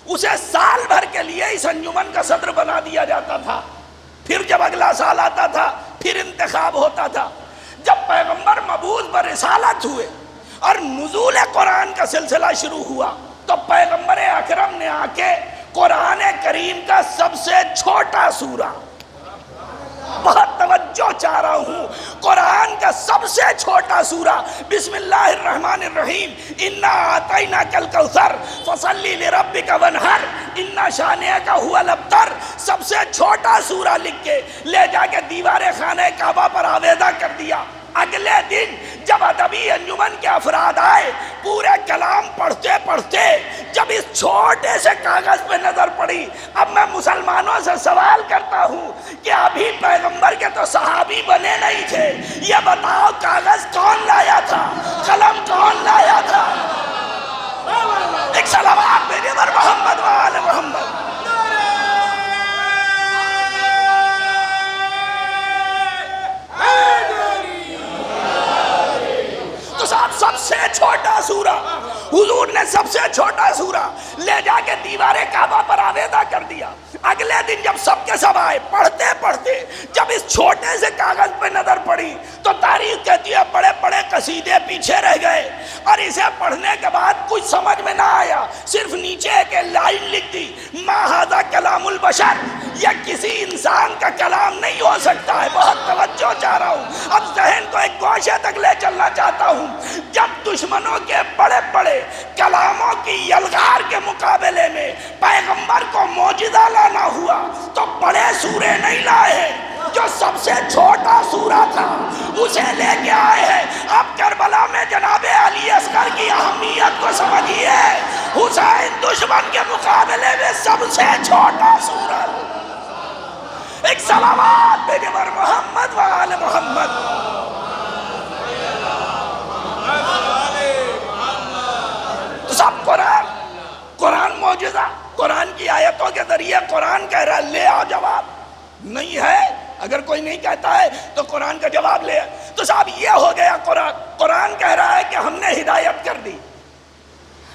اسے سال بھر کے لیے اس انجمن کا صدر بنا دیا جاتا تھا. پھر جب اگلا سال آتا تھا پھر انتخاب ہوتا تھا. جب پیغمبر مبعوث پر رسالت ہوئے اور نزول قرآن کا سلسلہ شروع ہوا تو پیغمبر اکرم نے آ کے قرآن کریم کا سب سے چھوٹا سورہ، بہت توجہ چاہ رہا ہوں، قرآن کا سب سے چھوٹا سورہ بسم اللہ الرحمن الرحیم انا اعطیناک الکوثر فصلی لربک وانحر انا شانئک ھو الابتر، سب سے چھوٹا سورہ لکھ کے لے جا کے دیوار خانہ کعبہ پر آویزاں کر دیا. اگلے دن جب ادبی انجمن کے افراد آئے پورے کلام پڑھتے پڑھتے جب اس چھوٹے سے کاغذ پہ نظر پڑی، اب میں مسلمانوں سے سوال کرتا ہوں کہ ابھی پیغمبر کے تو صحابی بنے نہیں تھے، یہ بتاؤ کاغذ کون لایا تھا، قلم کون لایا تھا؟ ایک صلوات بھیجے پر محمد و آل محمد. تو صاحب سب سے چھوٹا سورہ حضور نے سب سے چھوٹا سورہ لے جا کے دیوار کعبہ پر آویزاں کر دیا. اگلے دن جب سب کے سب آئے پڑھتے پڑھتے جب اس چھوٹے سے کاغذ پہ نظر پڑی تو تاریخ کہتی ہے بڑے بڑے قصیدے پیچھے رہ گئے اور اسے پڑھنے کے بعد کچھ سمجھ میں نہ آیا. صرف نیچے ایک لائن لکھ دی ما ھذا کلام البشر، یہ کسی انسان کا کلام نہیں ہو سکتا ہے. بہت توجہ چاہ رہا ہوں، اب ذہن کو ایک گوشے تک لے چلنا چاہتا ہوں. جب دشمنوں کے بڑے بڑے کلاموں کی یلغار کے مقابلے میں پیغمبر کو معجزہ لانا ہوا تو بڑے سورے نہیں لائے، جو سب سے چھوٹا سورہ تھا اسے لے کے آئے ہیں. اب کربلا میں جناب علی اصغر کی اہمیت کو سمجھیے. حسین دشمن کے مقابلے میں سب سے چھوٹا سورہ. ایک صلوات بھیجے پر محمد و آل محمد. تو سب قرآن قرآن کی آیتوں کے ذریعے قرآن کہہ رہا ہے لے آؤ جواب. نہیں ہے، اگر کوئی نہیں کہتا ہے تو قرآن کا جواب لے. تو صاحب یہ ہو گیا قرآن کہہ رہا ہے کہ ہم نے ہدایت کر دی.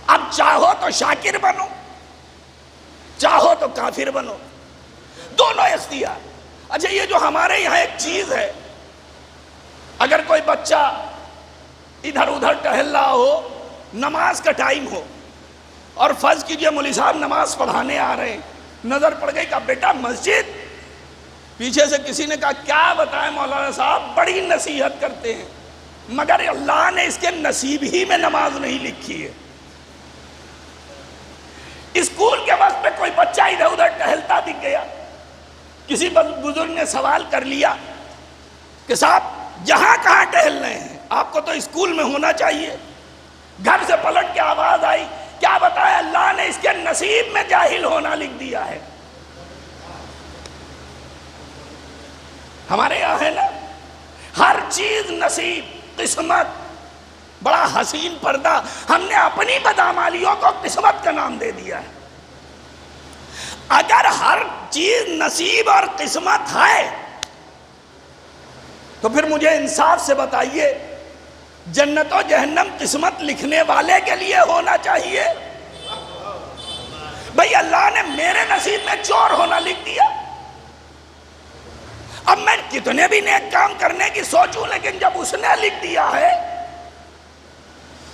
اب چاہو تو شاکر بنو، چاہو تو کافر بنو، دونوں اختیار. اچھا یہ جو ہمارے یہاں ایک چیز ہے، اگر کوئی بچہ ادھر ادھر ٹہل رہا ہو، نماز کا ٹائم ہو، اور فرض کیجئے مولوی صاحب نماز پڑھانے آ رہے ہیں، نظر پڑ گئی، کہا بیٹا مسجد. پیچھے سے کسی نے کہا کیا بتائیں مولانا صاحب، بڑی نصیحت کرتے ہیں، مگر اللہ نے اس کے نصیب ہی میں نماز نہیں لکھی ہے. اسکول کے وقت پہ کوئی بچہ ادھر ادھر ٹہلتا دکھ گیا، کسی بزرگ نے سوال کر لیا کہ صاحب یہاں کہاں ٹہل رہے ہیں، آپ کو تو اسکول میں ہونا چاہیے. گھر سے پلٹ کے آواز آئی، کیا بتایا، اللہ نے اس کے نصیب میں جاہل ہونا لکھ دیا ہے. ہمارے یہاں ہے نا، ہر چیز نصیب، قسمت، بڑا حسین پردہ. ہم نے اپنی بدعمالیوں کو قسمت کا نام دے دیا ہے. اگر ہر چیز نصیب اور قسمت ہے تو پھر مجھے انصاف سے بتائیے، جنت و جہنم قسمت لکھنے والے کے لیے ہونا چاہیے؟ بھئی اللہ نے میرے نصیب میں چور ہونا لکھ دیا. اب میں کتنے بھی نیک کام کرنے کی سوچوں، لیکن جب اس نے لکھ دیا ہے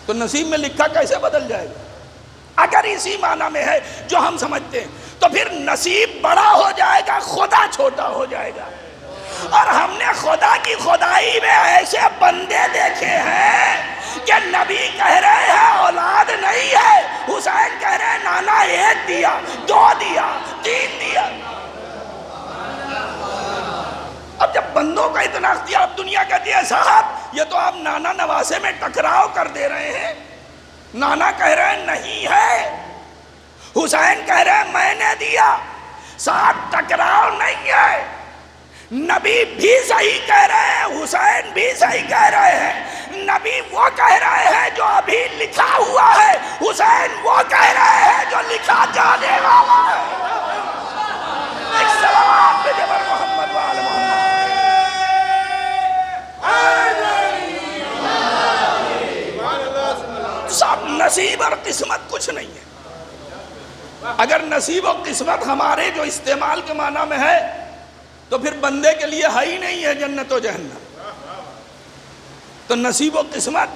تو نصیب میں لکھا کیسے بدل جائے گا؟ اگر اسی معنی میں ہے جو ہم سمجھتے ہیں تو پھر نصیب بڑا ہو جائے گا، خدا چھوٹا ہو جائے گا. اور ہم نے خدا کی خدائی میں ایسے بندے دیکھے ہیں کہ نبی کہہ رہے ہیں اولاد نہیں ہے، حسین کہہ رہے ہیں نانا ایک دیا، دو دیا، تین دیا. اب جب بندوں کا اتنا اختیار، اب دنیا کہتی ہے صاحب یہ تو آپ نانا نواسے میں ٹکراؤ کر دے رہے ہیں. نانا کہہ رہے ہیں نہیں ہے، حسین کہہ رہے ہیں میں نے دیا. صاحب ٹکراؤ نہیں ہے، نبی بھی صحیح کہہ رہے ہیں، حسین بھی صحیح کہہ رہے ہیں. نبی وہ کہہ رہے ہیں جو ابھی لکھا ہوا ہے، حسین وہ کہہ رہے ہیں جو لکھا جانے والا ہے. ایک صلوات پہ جبر محمد وآل محمد. صاحب نصیب اور قسمت کچھ نہیں ہے. اگر نصیب و قسمت ہمارے جو استعمال کے معنی میں ہے تو پھر بندے کے لیے ہے ہی نہیں ہے جنت و جہنم. تو نصیب و قسمت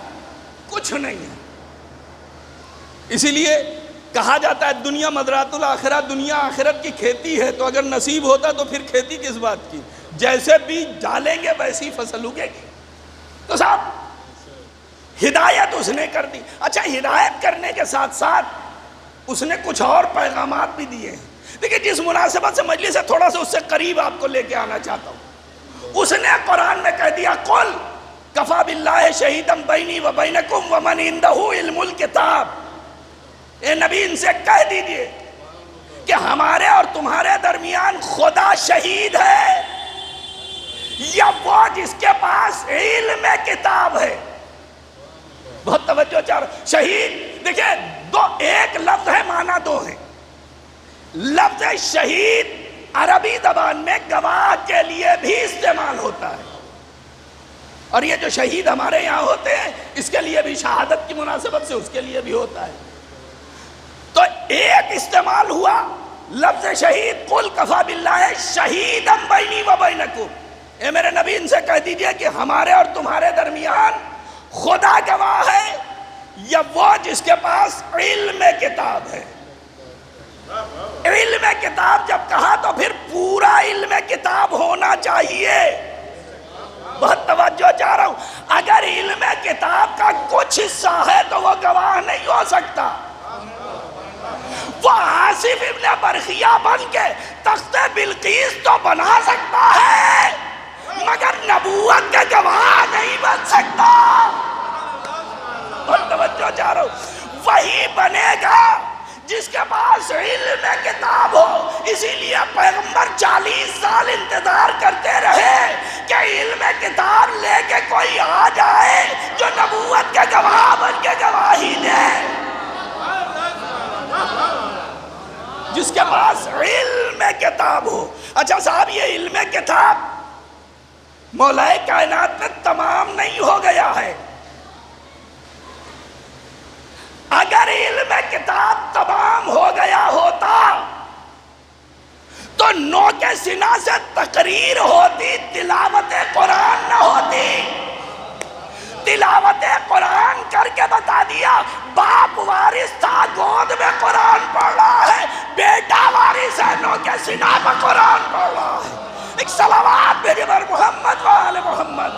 کچھ نہیں ہے. اسی لیے کہا جاتا ہے دنیا مزرعۃ الآخرہ، دنیا آخرت کی کھیتی ہے. تو اگر نصیب ہوتا تو پھر کھیتی کس بات کی؟ جیسے بیج ڈالیں گے ویسی فصل اگے گی. تو صاحب ہدایت اس نے کر دی. اچھا ہدایت کرنے کے ساتھ ساتھ اس نے کچھ اور پیغامات بھی دیے ہیں. دیکھیں جس مناسبت سے مجلس ہے تھوڑا سا اس سے قریب آپ کو لے کے آنا چاہتا ہوں. اس نے قرآن میں کہہ دیا قل کفا باللہ شہیدا بینی و بینکم ومن عندہ علم الکتاب. اے نبی ان سے کہہ دیجئے کہ ہمارے اور تمہارے درمیان خدا شہید ہے یا وہ جس کے پاس علم کتاب ہے. بہت توجہ چاہ رہا. شہید دیکھیں دو، ایک لفظ ہے معنی دو ہیں. لفظ شہید عربی زبان میں گواہ کے لیے بھی استعمال ہوتا ہے، اور یہ جو شہید ہمارے یہاں ہوتے ہیں اس کے لیے بھی شہادت کی مناسبت سے اس کے لیے بھی ہوتا ہے. تو ایک استعمال ہوا لفظ شہید قل کفا باللہ شہیدا بینی و بینکم. اے میرے نبی ان سے کہہ دیجئے کہ ہمارے اور تمہارے درمیان خدا گواہ ہے یا وہ جس کے پاس علم کتاب ہے. علم کتاب جب کہا تو پھر پورا علم کتاب ہونا چاہیے. بہت توجہ چاہ رہا ہوں. اگر علم کتاب کا کچھ حصہ ہے تو وہ گواہ نہیں ہو سکتا. وہ آصف ابن برخیہ بن کے تخت بلقیس تو بنا سکتا ہے مگر نبوت کا گواہ نہیں بن سکتا. بہت توجہ چاہ رہا ہوں. وہی بنے گا جس کے پاس علم کتاب ہو. اسی لیے پیغمبر 40 سال انتظار کرتے رہے کہ علم کتاب لے کے کوئی آ جائے جو نبوت کے گواہ بن کے گواہی دے. کتاب ہو. اچھا صاحب یہ علم کتاب مولا کائنات میں تمام نہیں ہو گیا ہے. اگر علم کتاب تمام ہو گیا ہوتا تو نو کے سنا سے تقریر ہوتی, تلاوت قرآن نہ ہوتی. تلاوت قرآن کر کے بتا دیا باپ وارث تھا, گود میں قرآن پڑھ رہا ہے, بیٹا وارث ہے, نو کے سنا پر قرآن پڑھ رہا ہے. ایک صلوات میرے بر محمد و آل محمد.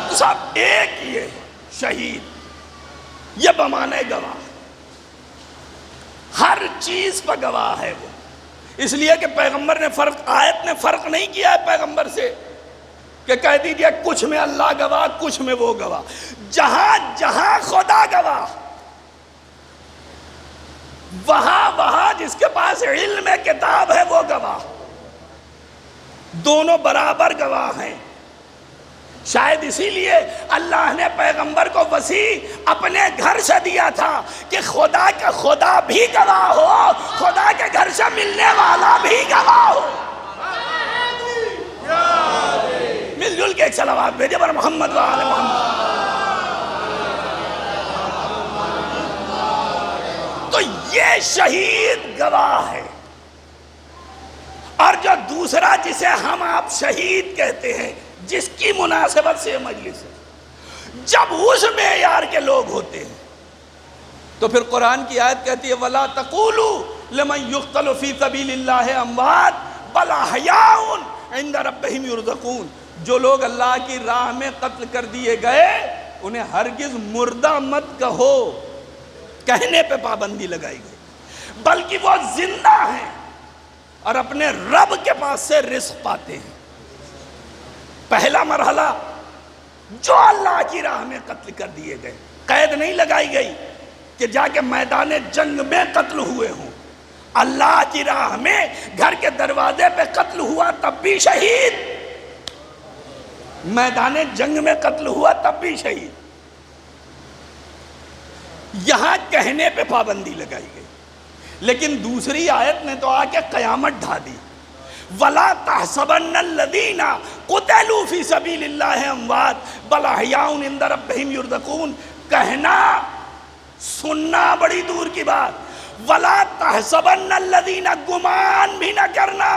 تو صاحب ایک یہ شہید یہ بمانے گواہ, ہر چیز پر گواہ ہے وہ. اس لیے کہ پیغمبر نے آیت نے فرق نہیں کیا ہے پیغمبر سے کہ کہہ دیجئے کچھ میں اللہ گواہ کچھ میں وہ گواہ. جہاں جہاں خدا گواہ وہاں جس کے پاس علم کتاب ہے وہ گواہ. دونوں برابر گواہ ہیں. شاید اسی لیے اللہ نے پیغمبر کو وسیع اپنے گھر سے دیا تھا کہ خدا کا خدا بھی گواہ ہو, خدا کے گھر سے ملنے والا بھی گواہ ہو. مل جل کے ایک صلوات بھیجے پر محمد و آل محمد. تو یہ شہید گواہ ہے. اور جو دوسرا جسے ہم آپ شہید کہتے ہیں جس کی مناسبت سے مجلس ہے, جب اس معیار کے لوگ ہوتے ہیں تو پھر قرآن کی آیت کہتی ہے وَلَا تَقُولُوا لِمَنْ يُقْتَلُ فِي سَبِيلِ اللَّهِ أَمْوَاتٌ بَلْ أَحْيَاءٌ عِنْدَ رَبِّهِمْ يُرْزَقُونَ. جو لوگ اللہ کی راہ میں قتل کر دیے گئے انہیں ہرگز مردہ مت کہو, کہنے پہ پابندی لگائی گئی, بلکہ وہ زندہ ہیں اور اپنے رب کے پاس سے رزق پاتے ہیں. پہلا مرحلہ جو اللہ کی راہ میں قتل کر دیے گئے, قید نہیں لگائی گئی کہ جا کے میدان جنگ میں قتل ہوئے ہوں. اللہ کی راہ میں گھر کے دروازے پہ قتل ہوا تب بھی شہید, میدان جنگ میں قتل ہوا تب بھی شہید. یہاں کہنے پہ پابندی لگائی گئی. لیکن دوسری آیت نے تو آ کے قیامت ڈھا دی. وَلَا تَحْسَبَنَّ الَّذِينَ قُتِلُوا فِي سَبِيلِ اللَّهِ أَمْوَاتٌ بَلْ أَحْيَاءٌ عِنْدَ رَبِّهِمْ يُرْزَقُونَ. کہنا سننا بڑی دور کی بات. وَلَا تَحْسَبَنَّ الَّذِينَ گمان بھی نہ کرنا.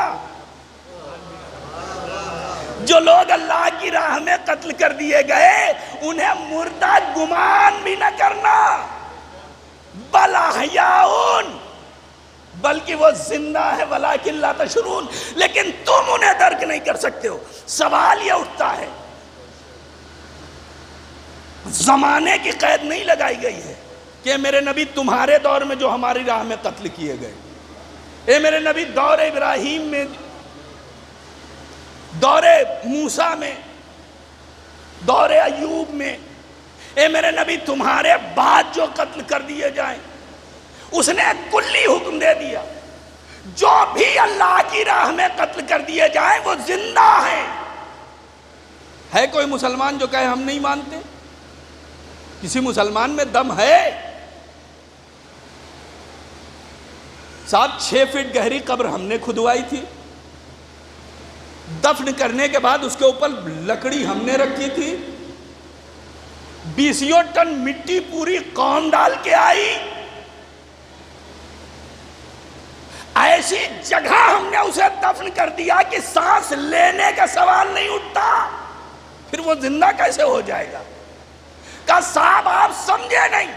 جو لوگ اللہ کی راہ میں قتل کر دیے گئے انہیں مردہ گمان بھی نہ کرنا. بَلْ أَحْيَاءٌ, بلکہ وہ زندہ ہے ولیکن لا تشعرون, لیکن تم انہیں درک نہیں کر سکتے ہو. سوال یہ اٹھتا ہے, زمانے کی قید نہیں لگائی گئی ہے کہ میرے نبی تمہارے دور میں جو ہماری راہ میں قتل کیے گئے, اے میرے نبی دور ابراہیم میں, دور موسیٰ میں, دور ایوب میں, اے میرے نبی تمہارے بعد جو قتل کر دیے جائیں. اس نے کلی حکم دے دیا جو بھی اللہ کی راہ میں قتل کر دیے جائیں وہ زندہ ہیں. ہے کوئی مسلمان جو کہے ہم نہیں مانتے؟ کسی مسلمان میں دم ہے؟ صاحب 6 فٹ گہری قبر ہم نے کھدوائی تھی, دفن کرنے کے بعد اس کے اوپر لکڑی ہم نے رکھی تھی, 20 ٹن مٹی پوری قوم ڈال کے آئی. ایسی جگہ ہم نے اسے دفن کر دیا کہ سانس لینے کا سوال نہیں اٹھتا. پھر وہ زندہ کیسے ہو جائے گا؟ کہا صاحب آپ سمجھے نہیں,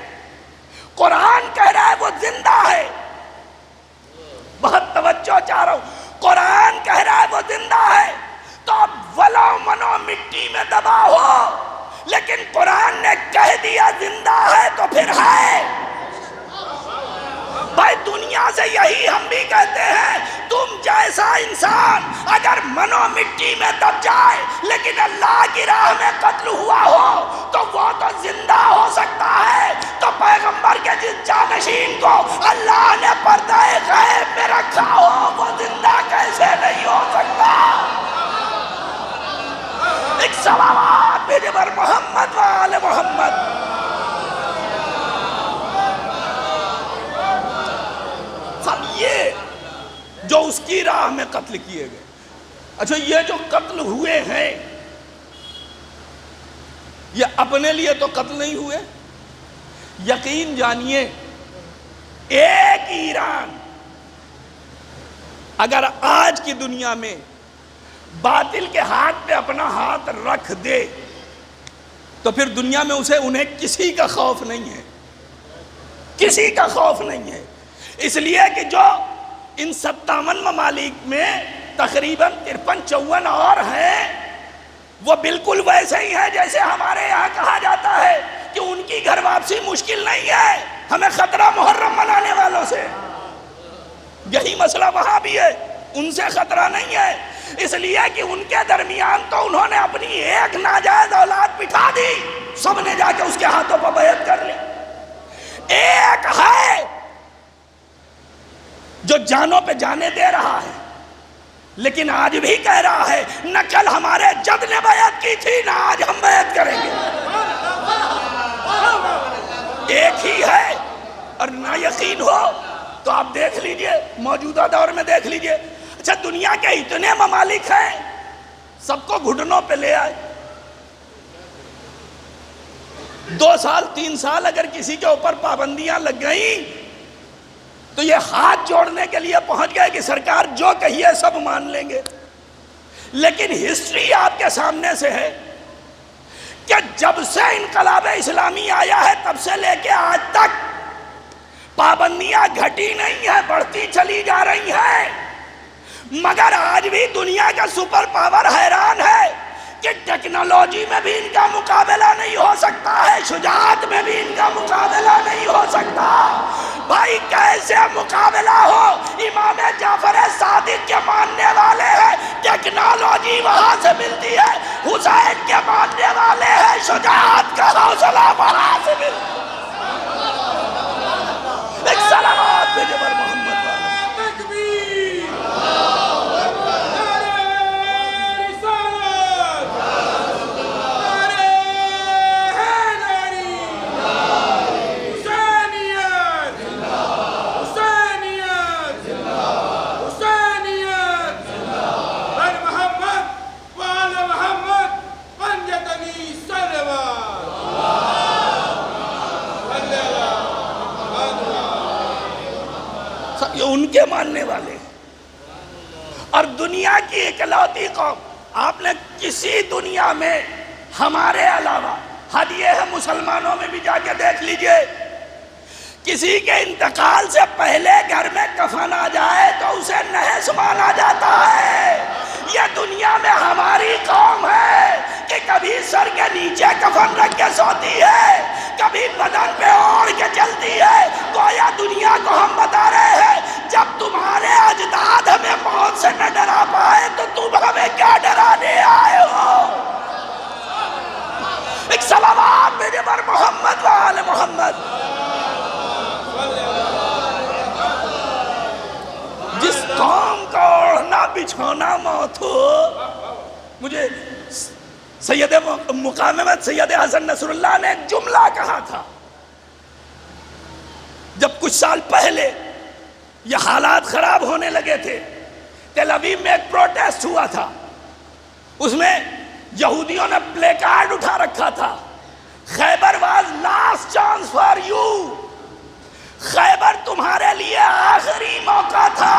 قرآن کہہ رہا ہے وہ زندہ ہے. بہت توجہ چاہ رہا ہوں, قرآن کہہ رہا ہے وہ زندہ ہے. تو اب ولو منو مٹی میں دبا ہو, لیکن قرآن نے کہہ دیا زندہ ہے تو پھر ہے. بھائی دنیا سے یہی ہم بھی کہتے ہیں, تم جیسا انسان اگر منو مٹی میں دب جائے لیکن اللہ کی راہ میں قتل ہوا ہو تو وہ تو زندہ ہو سکتا ہے. تو پیغمبر کے جس جانشین کو اللہ نے پردہ غیب میں رکھا ہو وہ زندہ کیسے نہیں ہو سکتا؟ ایک صلوات بھیجے پر محمد و آل محمد. جو اس کی راہ میں قتل کیے گئے۔ اچھا یہ جو قتل ہوئے ہیں یہ اپنے لیے تو قتل نہیں ہوئے، یقین جانیے ایک ایران اگر آج کی دنیا میں باطل کے ہاتھ پہ اپنا ہاتھ رکھ دے تو پھر دنیا میں انہیں کسی کا خوف نہیں ہے، کسی کا خوف نہیں ہے، اس لیے کہ جو ان 57 ممالک میں تقریباً 53-54 اور ہیں وہ بالکل ویسے ہی ہیں جیسے ہمارے یہاں کہا جاتا ہے کہ ان کی گھر واپسی مشکل نہیں ہے، ہمیں خطرہ محرم منانے والوں سے، یہی مسئلہ وہاں بھی ہے، ان سے خطرہ نہیں ہے، اس لیے کہ ان کے درمیان تو انہوں نے اپنی ایک ناجائز اولاد بٹھا دی، سب نے جا کے اس کے ہاتھوں پر بیعت کر لی۔ ایک ہے جو جانوں پہ جانے دے رہا ہے لیکن آج بھی کہہ رہا ہے نہ کل ہمارے جد نے بیعت کی تھی نہ آج ہم بیعت کریں گے، ایک ہی ہے۔ اور نہ یقین ہو تو آپ دیکھ لیجئے، موجودہ دور میں دیکھ لیجئے، اچھا دنیا کے اتنے ممالک ہیں سب کو گھٹنوں پہ لے آئے، 2 سال 3 سال اگر کسی کے اوپر پابندیاں لگ گئیں تو یہ ہاتھ جوڑنے کے لیے پہنچ گئے کہ سرکار جو کہیے سب مان لیں گے، لیکن ہسٹری آپ کے سامنے سے ہے کہ جب سے انقلاب اسلامی آیا ہے تب سے لے کے آج تک پابندیاں گھٹی نہیں ہیں، بڑھتی چلی جا رہی ہیں، مگر آج بھی دنیا کا سپر پاور حیران ہے کہ ٹیکنالوجی میں بھی ان کا مقابلہ نہیں ہو سکتا ہے، شجاعت میں بھی ان کا مقابلہ نہیں ہو سکتا۔ بھائی کیسے مقابلہ ہو؟ امام جعفر صادق کے ماننے والے ہیں، ٹیکنالوجی وہاں سے ملتی ہے، حسین کے ماننے والے ہیں، شجاعت کا حوصلہ وہاں سے ملتا ہے۔ ایک سلامات بھیجے بر محمد والا۔ یہ ان کے ماننے والے اور دنیا کی اکلوتی قوم، آپ نے کسی دنیا میں ہمارے علاوہ، حد یہ ہے مسلمانوں میں بھی جا کے دیکھ لیجئے، کسی کے انتقال سے پہلے گھر میں کفن آ جائے تو اسے نحس مانا جاتا ہے۔ یہ دنیا میں ہماری قوم ہے کہ کبھی سر کے نیچے کفن رکھ کے سوتی ہے، کبھی بدن پہ اوڑھ کے چلتی ہے، گویا دنیا کو ہم بتا رہے ہیں جب تمہارے اجداد ہمیں موت سے نہ ڈرا پائے تو تم ہمیں کیا ڈرانے آئے ہو۔ ایک سلامات میرے بر محمد و آل محمد۔ جس قوم کا اوڑھنا بچھونا موت ہو، مجھے سید مقام احمد سید حسن نصر اللہ نے ایک جملہ کہا تھا جب کچھ سال پہلے یہ حالات خراب ہونے لگے تھے، تل ابیب میں ایک پروٹیسٹ ہوا تھا، اس میں یہودیوں نے پلے کارڈ اٹھا رکھا تھا، Khyber was last chance for you, Khyber تمہارے لیے آخری موقع تھا۔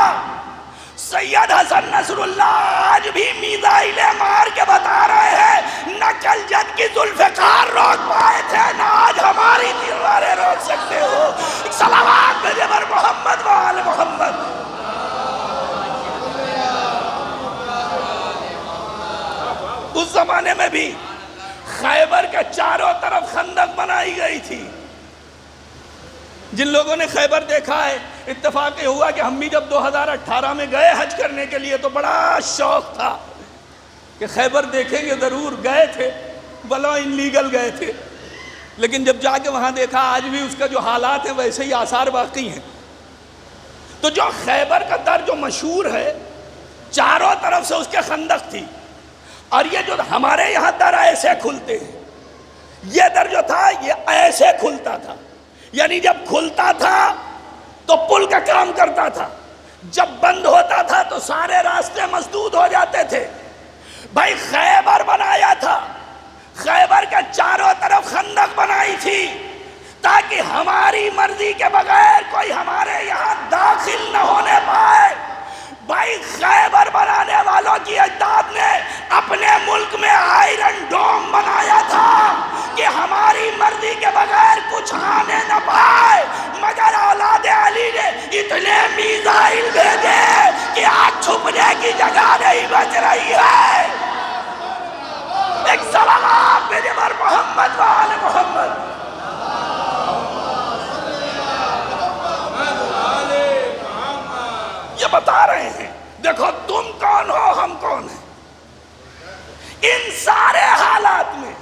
سید حسن نصر اللہ آج بھی میزائلیں مار کے بتا رہے ہیں نہ کل جد کی ذوالفقار روک پائے تھے نہ آج ہماری تلواریں روک سکتے ہو۔ صلوات بھیجے بر محمد و آل محمد۔ اس زمانے میں بھی خیبر کے چاروں طرف خندق بنائی گئی تھی۔ جن لوگوں نے خیبر دیکھا ہے، اتفاق یہ ہوا کہ ہم بھی جب 2018 میں گئے حج کرنے کے لیے تو بڑا شوق تھا کہ خیبر دیکھیں گے، ضرور گئے تھے، بلا انلیگل گئے تھے، لیکن جب جا کے وہاں دیکھا آج بھی اس کا جو حالات ہیں ویسے ہی آثار باقی ہیں۔ تو جو خیبر کا در جو مشہور ہے، چاروں طرف سے اس کے خندق تھی، اور یہ جو ہمارے یہاں در ایسے کھلتے ہیں، یہ در جو تھا یہ ایسے کھلتا تھا، یعنی جب کھلتا تھا تو پل کا کام کرتا تھا، جب بند ہوتا تھا تو سارے راستے مسدود ہو جاتے تھے. بھائی خیبر بنایا تھا, خیبر کے چاروں طرف خندق بنائی تھی تاکہ ہماری مرضی کے بغیر کوئی ہمارے یہاں داخل نہ ہونے پائے. بھائی خیبر بنانے والوں کی اجداد نے اپنے ملک میں آئرن ڈوم بنایا تھا کہ ہماری مرضی کے بغیر کچھ آنے نہ پائے, مگر اولاد علی نے اتنے میزائل بھیجے کہ آج چھپنے کی جگہ نہیں بچ رہی ہے. ایک سلام میرے بر محمد و آل محمد. یہ بتا رہے ہیں دیکھو تم کون ہو, ہم کون ہیں. ان سارے حالات میں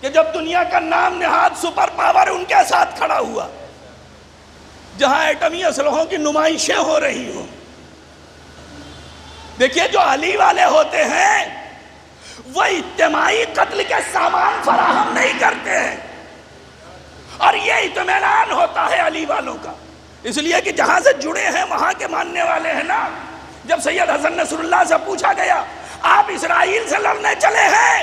کہ جب دنیا کا نام نہاد سپر پاور ان کے ساتھ کھڑا ہوا, جہاں ایٹمی اسلحوں کی نمائشیں ہو رہی ہوں, دیکھیے جو علی والے ہوتے ہیں وہ اجتماعی قتل کے سامان فراہم نہیں کرتے ہیں, اور یہ اطمینان ہوتا ہے علی والوں کا, اس لیے کہ جہاں سے جڑے ہیں وہاں کے ماننے والے ہیں نا. جب سید حسن نصر اللہ سے پوچھا گیا آپ اسرائیل سے لڑنے چلے ہیں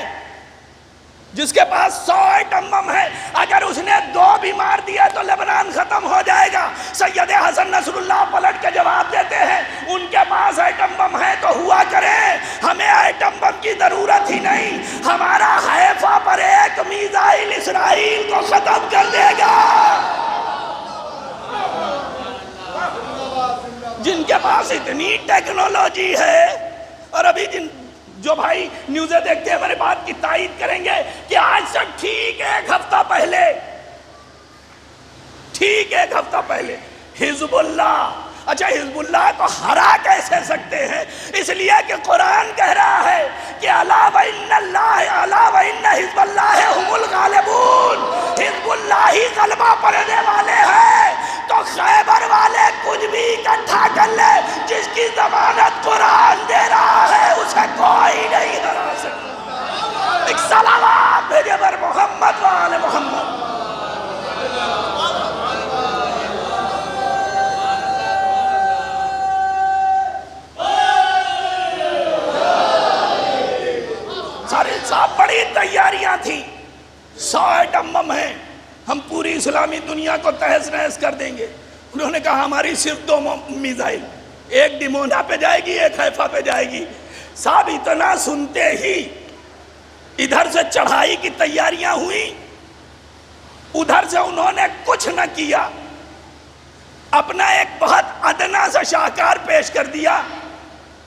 جس کے پاس 100 ایٹم بم ہے, اگر اس نے 2 بھی مار دیا تو لبنان ختم ہو جائے گا. سید حسن نصر اللہ پلٹ کے جواب دیتے ہیں ان کے پاس ایٹم بم ہے تو ہوا کرے, ہمیں ایٹم بم کی ضرورت ہی نہیں, ہمارا حیفا پر ایک میزائل اسرائیل کو ختم کر دے گا. جن کے پاس اتنی ٹیکنالوجی ہے, اور ابھی جو بھائی نیوزیں دیکھتے ہیں میرے بات کی تائید کریں گے کہ آج سے ٹھیک 1 ہفتہ پہلے حزب اللہ, اچھا حزب اللہ کو ہرا کیسے سکتے ہیں؟ اس لیے کہ قرآن کہہ رہا ہے کہ الا وَإِنَّ حزب اللہ هم الغالبون, حزب اللہ ہی غلبہ پانے والے ہیں. تو خیبر والے کچھ بھی اکٹھا کر لے, جس کی ضمانت قرآن دے رہا ہے اسے کوئی نہیں ہرا سکتا. ایک سلام بھیجے بر محمد و آل محمد. سارے صاحب بڑی تیاریاں تھیں, 100 ایٹم بم ہیں, ہم پوری اسلامی دنیا کو تہس نہس کر دیں گے. انہوں نے کہا ہماری صرف 2 میزائل, ایک ڈیمونا پہ جائے گی, ایک حیفا پہ جائے گی. صاحب اتنا سنتے ہی ادھر سے چڑھائی کی تیاریاں ہوئی, ادھر سے انہوں نے کچھ نہ کیا, اپنا ایک بہت ادنا سا شاہکار پیش کر دیا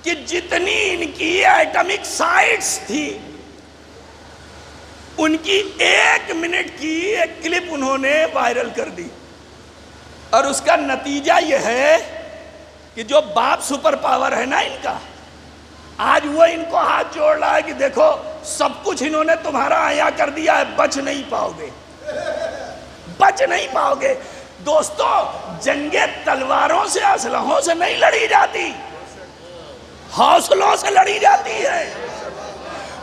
کہ جتنی ان کی ایٹمک سائٹس تھی ان کی 1 منٹ کی ایک کلپ انہوں نے وائرل کر دی, اور اس کا نتیجہ یہ ہے کہ جو باپ سپر پاور ہے نا ان کا, آج وہ ان کو ہاتھ جوڑ رہا ہے کہ دیکھو سب کچھ انہوں نے تمہارا عیا کر دیا ہے, بچ نہیں پاؤ گے. دوستو جنگیں تلواروں سے اسلحوں سے نہیں لڑی جاتی, حوصلوں سے لڑی جاتی ہے.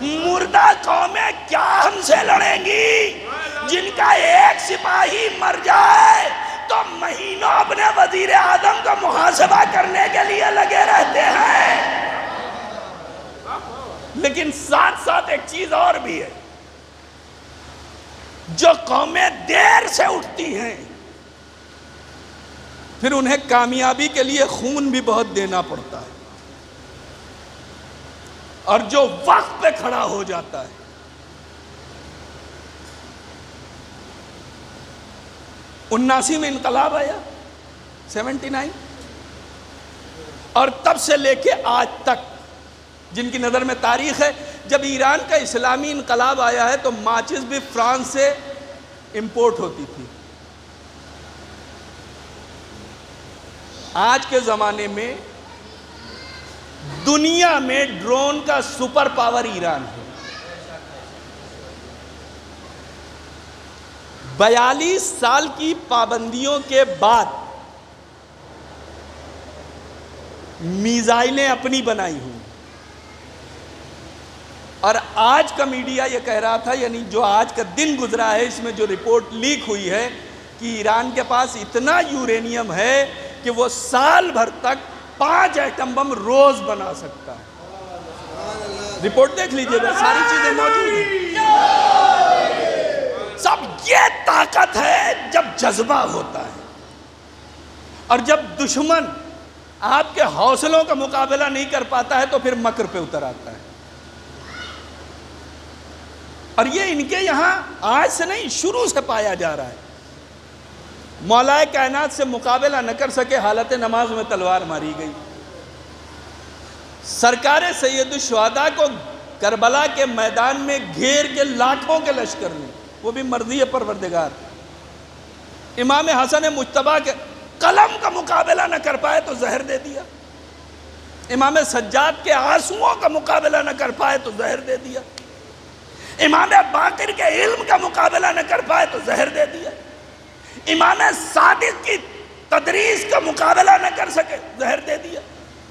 مردہ قومیں کیا ہم سے لڑیں گی؟ جن کا ایک سپاہی مر جائے تو مہینوں اپنے وزیر اعظم کو محاسبہ کرنے کے لیے لگے رہتے ہیں. لیکن ساتھ ساتھ ایک چیز اور بھی ہے, جو قومیں دیر سے اٹھتی ہیں پھر انہیں کامیابی کے لیے خون بھی بہت دینا پڑتا ہے, اور جو وقت پہ کھڑا ہو جاتا ہے. 79 میں انقلاب آیا, 79, اور تب سے لے کے آج تک جن کی نظر میں تاریخ ہے, جب ایران کا اسلامی انقلاب آیا ہے تو ماچس بھی فرانس سے امپورٹ ہوتی تھی. آج کے زمانے میں دنیا میں ڈرون کا سپر پاور ایران ہے. 42 سال کی پابندیوں کے بعد میزائلیں اپنی بنائی ہوئی, اور آج کا میڈیا یہ کہہ رہا تھا, یعنی جو آج کا دن گزرا ہے اس میں جو رپورٹ لیک ہوئی ہے کہ ایران کے پاس اتنا یورینیم ہے کہ وہ سال بھر تک 5 ایٹم بم روز بنا سکتا ہے. رپورٹ دیکھ لیجئے گا، ساری چیزیں موجود ہیں. سب یہ طاقت ہے جب جذبہ ہوتا ہے، اور جب دشمن آپ کے حوصلوں کا مقابلہ نہیں کر پاتا ہے تو پھر مکر پہ اتر آتا ہے. اور یہ ان کے یہاں آج سے نہیں، شروع سے پایا جا رہا ہے. مولا کائنات سے مقابلہ نہ کر سکے، حالت نماز میں تلوار ماری گئی. سرکار سید الشہداء کو کربلا کے میدان میں گھیر کے لاکھوں کے لشکر نے، وہ بھی مرضی پروردگار. امام حسن مجتبیٰ کے قلم کا مقابلہ نہ کر پائے تو زہر دے دیا. امام سجاد کے آنسوؤں کا مقابلہ نہ کر پائے تو زہر دے دیا. امام باقر کے علم کا مقابلہ نہ کر پائے تو زہر دے دیا. امام صادق کی تدریس کا مقابلہ نہ کر سکے، زہر دے دیا.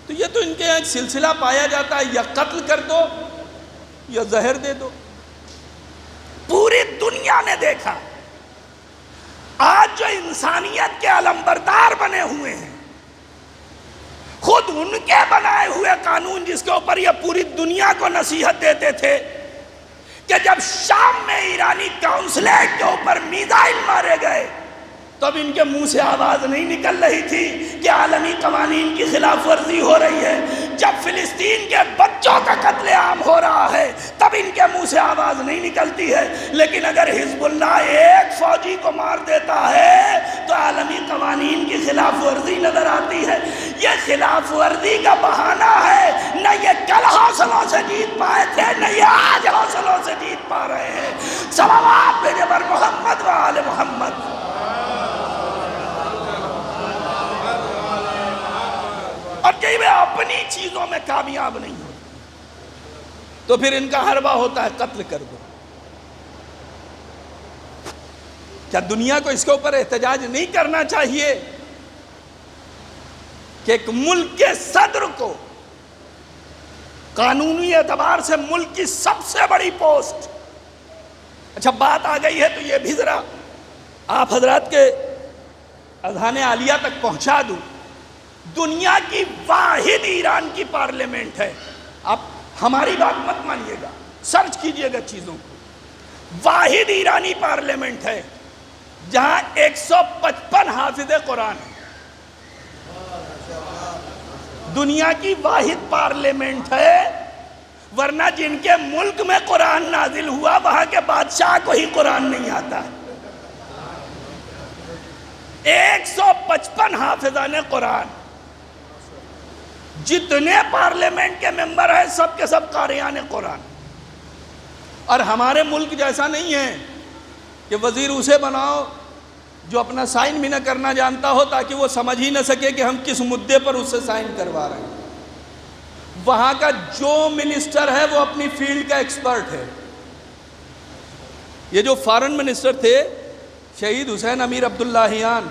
تو یہ تو ان کے ایک سلسلہ پایا جاتا ہے، یا قتل کر دو یا زہر دے دو. پوری دنیا نے دیکھا آج جو انسانیت کے علمبردار بنے ہوئے ہیں، خود ان کے بنائے ہوئے قانون جس کے اوپر یہ پوری دنیا کو نصیحت دیتے تھے کہ جب شام میں ایرانی کونسلیٹ کے اوپر میزائل مارے گئے تو اب ان کے منہ سے آواز نہیں نکل رہی تھی کہ عالمی قوانین کی خلاف ورزی ہو رہی ہے. جب فلسطین کے بچوں کا قتل عام ہو رہا ہے تب ان کے منہ سے آواز نہیں نکلتی ہے. لیکن اگر حزب اللہ ایک فوجی کو مار دیتا ہے تو عالمی قوانین کی خلاف ورزی نظر آتی ہے. یہ خلاف ورزی کا بہانہ ہے، نہ یہ کل حوصلوں سے جیت پائے تھے، نہ یہ آج حوصلوں سے جیت پا رہے ہیں. صلوات بھیجے بر محمد و آل محمد. اور کہ وہ اپنی چیزوں میں کامیاب نہیں ہوتے تو پھر ان کا حربہ ہوتا ہے قتل کر دو. کیا دنیا کو اس کے اوپر احتجاج نہیں کرنا چاہیے کہ ایک ملک کے صدر کو قانونی اعتبار سے ملک کی سب سے بڑی پوسٹ، اچھا بات آ گئی ہے تو یہ بھی ذرا آپ حضرات کے اذہان عالیہ تک پہنچا دوں. دنیا کی واحد ایران کی پارلیمنٹ ہے. آپ ہماری بات مت مانیے گا، سرچ کیجئے گا چیزوں کو. واحد ایرانی پارلیمنٹ ہے جہاں 155 حافظ قرآن ہیں. دنیا کی واحد پارلیمنٹ ہے، ورنہ جن کے ملک میں قرآن نازل ہوا وہاں کے بادشاہ کو ہی قرآن نہیں آتا ہے. 155 حافظان قرآن. جتنے پارلیمنٹ کے ممبر ہیں سب کے سب قاریان قرآن. اور ہمارے ملک جیسا نہیں ہے کہ وزیر اسے بناؤ جو اپنا سائن بھی نہ کرنا جانتا ہو تاکہ وہ سمجھ ہی نہ سکے کہ ہم کس مدعے پر اس سے سائن کروا رہے ہیں. وہاں کا جو منسٹر ہے وہ اپنی فیلڈ کا ایکسپرٹ ہے. یہ جو فارن منسٹر تھے شہید حسین امیر عبداللہیان،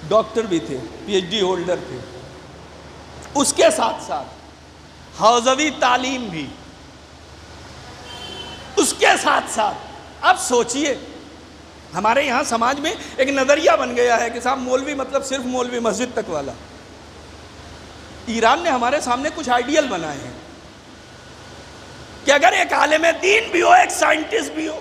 ڈاکٹر بھی تھے، پی ایچ ڈی ہولڈر تھے. اس کے ساتھ ساتھ حوزوی تعلیم بھی. اس کے ساتھ ساتھ اب سوچئے ہمارے یہاں سماج میں ایک نظریہ بن گیا ہے کہ صاحب مولوی مطلب صرف مولوی مسجد تک والا. ایران نے ہمارے سامنے کچھ آئیڈیل بنائے ہیں کہ اگر ایک عالم دین بھی ہو، ایک سائنٹسٹ بھی ہو،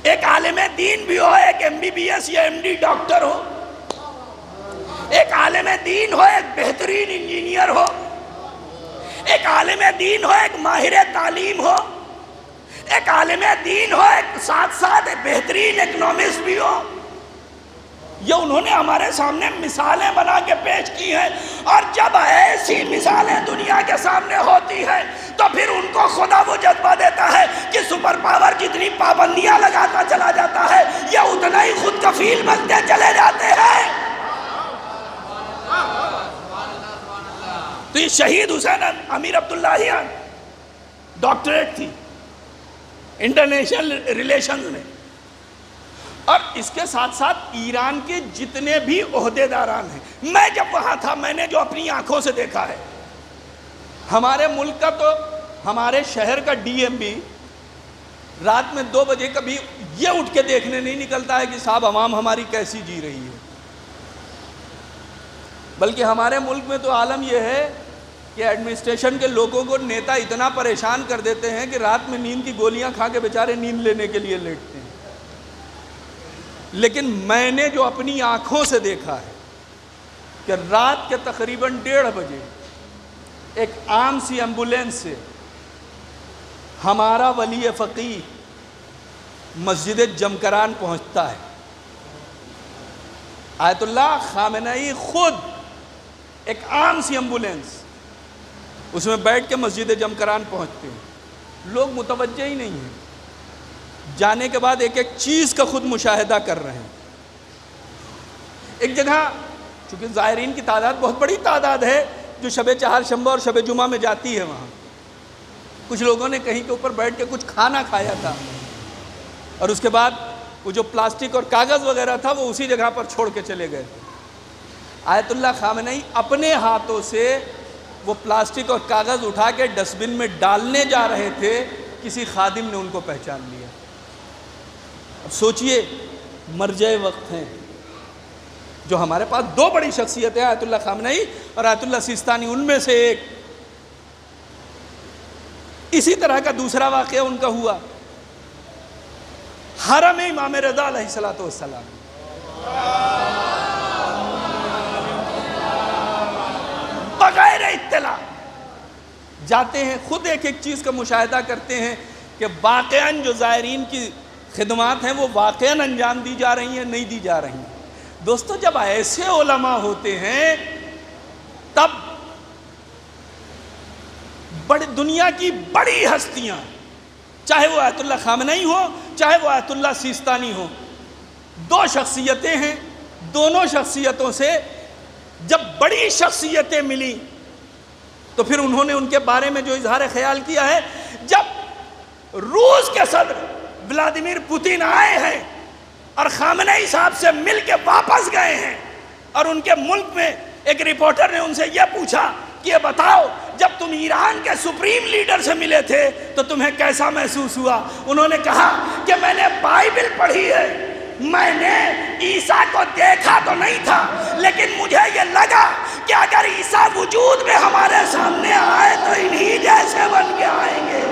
ایک عالم دین بھی ہو، ایک ایم بی بی ایس یا ایم ڈی ڈاکٹر ہو، ایک عالم دین ہو، ایک بہترین انجینئر ہو، ایک عالم دین ہو، ایک ماہر تعلیم ہو، ایک عالم دین ہو، ایک ساتھ ساتھ ایک بہترین اکنامسٹ بھی ہو. یہ انہوں نے ہمارے سامنے مثالیں بنا کے پیش کی ہیں. اور جب ایسی مثالیں دنیا کے سامنے ہوتی ہیں تو پھر ان کو خدا وہ جذبہ دیتا ہے کہ سپر پاور جتنی پابندیاں لگاتا چلا جاتا ہے یہ اتنا ہی خود کفیل بنتے چلے جاتے ہیں. تو یہ شہید حسین امیر عبداللہیان ڈاکٹریٹ تھی انٹرنیشنل ریلیشنز میں. اور اس کے ساتھ ساتھ ایران کے جتنے بھی عہدے داران ہیں، میں جب وہاں تھا میں نے جو اپنی آنکھوں سے دیکھا ہے، ہمارے ملک کا تو ہمارے شہر کا ڈی ایم بھی رات میں 2 بجے کبھی یہ اٹھ کے دیکھنے نہیں نکلتا ہے کہ صاحب عوام ہماری کیسی جی رہی ہے. بلکہ ہمارے ملک میں تو عالم یہ ہے کہ ایڈمنسٹریشن کے لوگوں کو نیتا اتنا پریشان کر دیتے ہیں کہ رات میں نیند کی گولیاں کھا کے بیچارے نیند لینے کے لیے لیٹتے ہیں۔ لیکن میں نے جو اپنی آنکھوں سے دیکھا ہے کہ رات کے تقریباً 1:30 بجے ایک عام سی ایمبولینس سے ہمارا ولی فقیہ مسجد جمکران پہنچتا ہے، آیت اللہ خامنئی خود ایک عام سی ایمبولینس اس میں بیٹھ کے مسجد جمکران پہنچتے ہیں، لوگ متوجہ ہی نہیں ہیں، جانے کے بعد ایک ایک چیز کا خود مشاہدہ کر رہے ہیں۔ ایک جگہ چونکہ زائرین کی تعداد بہت بڑی تعداد ہے جو شب چہارشنبہ اور شب جمعہ میں جاتی ہے، وہاں کچھ لوگوں نے کہیں کے اوپر بیٹھ کے کچھ کھانا کھایا تھا اور اس کے بعد وہ جو پلاسٹک اور کاغذ وغیرہ تھا وہ اسی جگہ پر چھوڑ کے چلے گئے تھے۔ آیت اللہ خامنئی اپنے ہاتھوں سے وہ پلاسٹک اور کاغذ اٹھا کے ڈسٹ بن میں ڈالنے جا رہے تھے، کسی خادم نے ان کو پہچان لیا۔ اب سوچئے مرجع وقت ہیں جو ہمارے پاس دو بڑی شخصیتیں آیت اللہ خامنئی اور آیت اللہ سیستانی، ان میں سے ایک۔ اسی طرح کا دوسرا واقعہ ان کا ہوا حرم امام رضا علیہ الصلوۃ والسلام، بغیر اطلاع جاتے ہیں، خود ایک ایک چیز کا مشاہدہ کرتے ہیں کہ واقعاً جو زائرین کی خدمات ہیں وہ واقعاً انجام دی جا رہی ہیں نہیں دی جا رہی ہیں۔ دوستو جب ایسے علماء ہوتے ہیں تب بڑی دنیا کی بڑی ہستیاں، چاہے وہ آیت اللہ خامنئی ہو چاہے وہ آیت اللہ سیستانی ہو، دو شخصیتیں ہیں، دونوں شخصیتوں سے جب بڑی شخصیتیں ملی تو پھر انہوں نے ان کے بارے میں جو اظہار خیال کیا ہے، جب روس کے صدر ولادیمیر پوتین آئے ہیں اور خامنئی صاحب سے مل کے واپس گئے ہیں اور ان کے ملک میں ایک رپورٹر نے ان سے یہ پوچھا کہ یہ بتاؤ جب تم ایران کے سپریم لیڈر سے ملے تھے تو تمہیں کیسا محسوس ہوا؟ انہوں نے کہا کہ میں نے بائبل پڑھی ہے، میں نے عیسیٰ کو دیکھا تو نہیں تھا لیکن مجھے یہ لگا کہ اگر عیسیٰ وجود میں ہمارے سامنے آئے تو انہی جیسے بن کے آئیں گے۔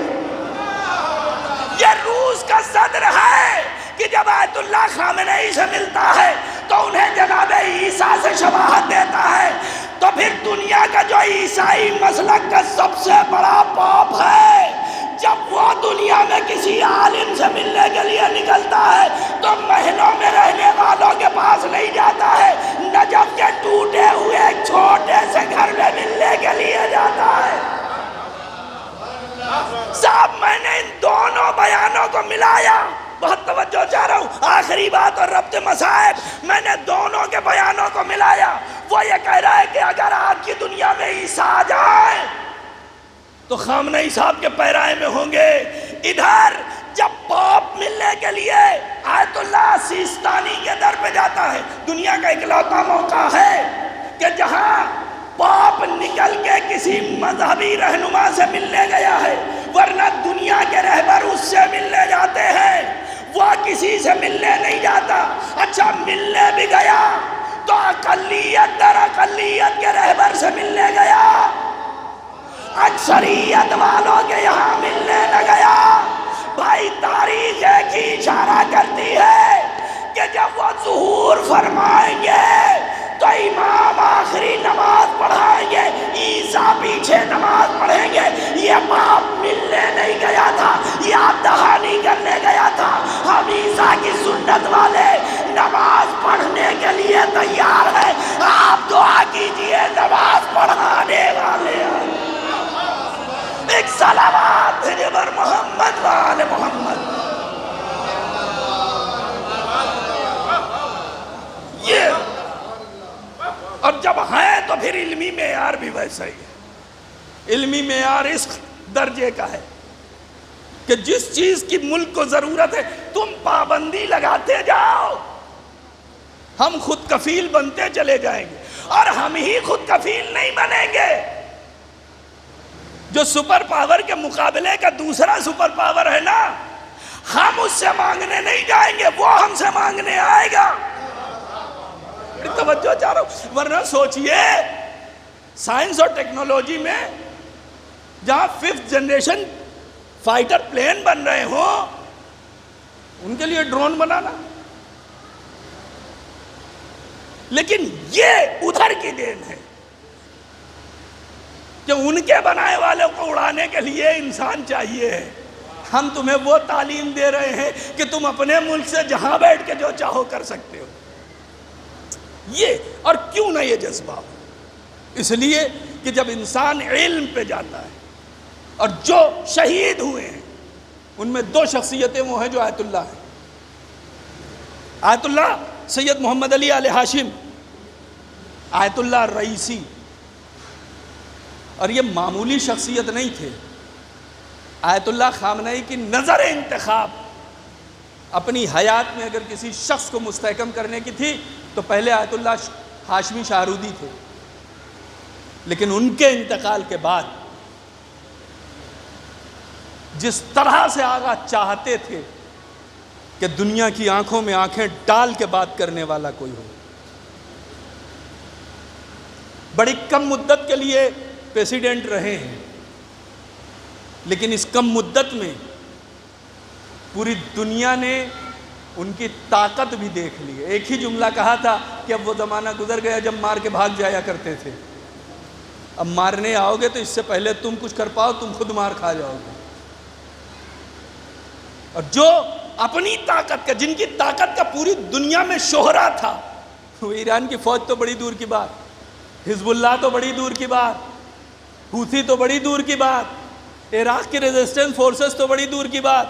یہ روس کا صدر ہے کہ جب آیت اللہ خامنئی سے ملتا ہے تو انہیں جناب عیسیٰ سے شباہت دیتا ہے، تو پھر دنیا کا جو عیسائی مسلک کا سب سے بڑا پاپ ہے، جب وہ دنیا میں کسی عالم سے ملنے کے لیے نکلتا ہے تو محلوں میں رہنے والوں کے پاس نہیں جاتا ہے، نجف کے ٹوٹے ہوئے ایک چھوٹے سے گھر میں ملنے کے لیے جاتا ہے۔ صاحب میں نے ان دونوں بیانوں کو ملایا، بہت توجہ چاہ رہا ہوں، آخری بات اور ربط مصائب، میں نے دونوں کے بیانوں کو ملایا۔ وہ یہ کہہ رہا ہے کہ اگر آج کی دنیا میں عیسیٰ آ جائیں تو خامنئی صاحب کے پیرائے میں ہوں گے۔ ادھر جب پاپ ملنے کے لیے آیت اللہ سیستانی کے در پہ جاتا ہے، دنیا کا اکلوتا موقع ہے کہ جہاں پاپ نکل کے کسی مذہبی رہنما سے ملنے گیا ہے، ورنہ دنیا کے رہبر اس سے ملنے جاتے ہیں، وہ کسی سے ملنے نہیں جاتا۔ اچھا ملنے بھی گیا تو اقلیت در اقلیت کے رہبر سے ملنے گیا، اکثریت والوں کے یہاں ملنے نہ گیا۔ بھائی تاریخ ایک ہی اشارہ کرتی ہے کہ جب وہ ظہور فرمائیں گے تو امام آخری نماز پڑھائیں گے، عیسیٰ پیچھے نماز پڑھیں گے۔ یہ باپ ملنے نہیں گیا تھا، یاد دہانی کرنے گیا تھا۔ ہم عیسیٰ کی سنت والے نماز پڑھنے کے لیے تیار ہیں، آپ دعا کیجئے نماز پڑھانے والے ہیں۔ ایک صلوات ہے پر محمد و آل محمد۔ یہ اور جب ہیں تو پھر علمی معیار بھی ویسا ہی ہے۔ علمی معیار اس درجے کا ہے کہ جس چیز کی ملک کو ضرورت ہے تم پابندی لگاتے جاؤ، ہم خود کفیل بنتے چلے جائیں گے، اور ہم ہی خود کفیل نہیں بنیں گے۔ جو سپر پاور کے مقابلے کا دوسرا سپر پاور ہے نا، ہم اس سے مانگنے نہیں جائیں گے، وہ ہم سے مانگنے آئے گا۔ توجہ چاہ رہا ہوں. ورنہ سوچئے سائنس اور ٹیکنالوجی میں جہاں 5th جنریشن فائٹر پلین بن رہے ہوں، ان کے لیے ڈرون بنانا. لیکن یہ ادھر کی دین ہے کہ ان کے بنائے والوں کو اڑانے کے لیے انسان چاہیے ہے. ہم تمہیں وہ تعلیم دے رہے ہیں کہ تم اپنے ملک سے جہاں بیٹھ کے جو چاہو کر سکتے ہو. یہ اور کیوں نہ یہ جذبہ ہو؟ اس لیے کہ جب انسان علم پہ جاتا ہے، اور جو شہید ہوئے ہیں ان میں 2 شخصیتیں وہ ہیں جو آیت اللہ ہیں. آیت اللہ سید محمد علی آل ہاشم، آیت اللہ رئیسی. اور یہ معمولی شخصیت نہیں تھے. آیت اللہ خامنئی کی نظر انتخاب اپنی حیات میں اگر کسی شخص کو مستحکم کرنے کی تھی تو پہلے آیت اللہ ہاشمی شاہرودی تھے. لیکن ان کے انتقال کے بعد جس طرح سے آغا چاہتے تھے کہ دنیا کی آنکھوں میں آنکھیں ڈال کے بات کرنے والا کوئی ہو. بڑی کم مدت کے لیے پریسیڈنٹ رہے ہیں، لیکن اس کم مدت میں پوری دنیا نے ان کی طاقت بھی دیکھ لی. ایک ہی جملہ کہا تھا کہ اب وہ زمانہ گزر گیا جب مار کے بھاگ جایا کرتے تھے. اب مارنے آؤ گے تو اس سے پہلے تم کچھ کر پاؤ تم خود مار کھا جاؤ گے. اور جو اپنی طاقت کا، جن کی طاقت کا پوری دنیا میں شہرا تھا، وہ ایران کی فوج تو بڑی دور کی بات، حزب اللہ تو بڑی دور کی بات، حوثی تو بڑی دور کی بات، عراق کی ریزسٹنس فورسز تو بڑی دور کی بات،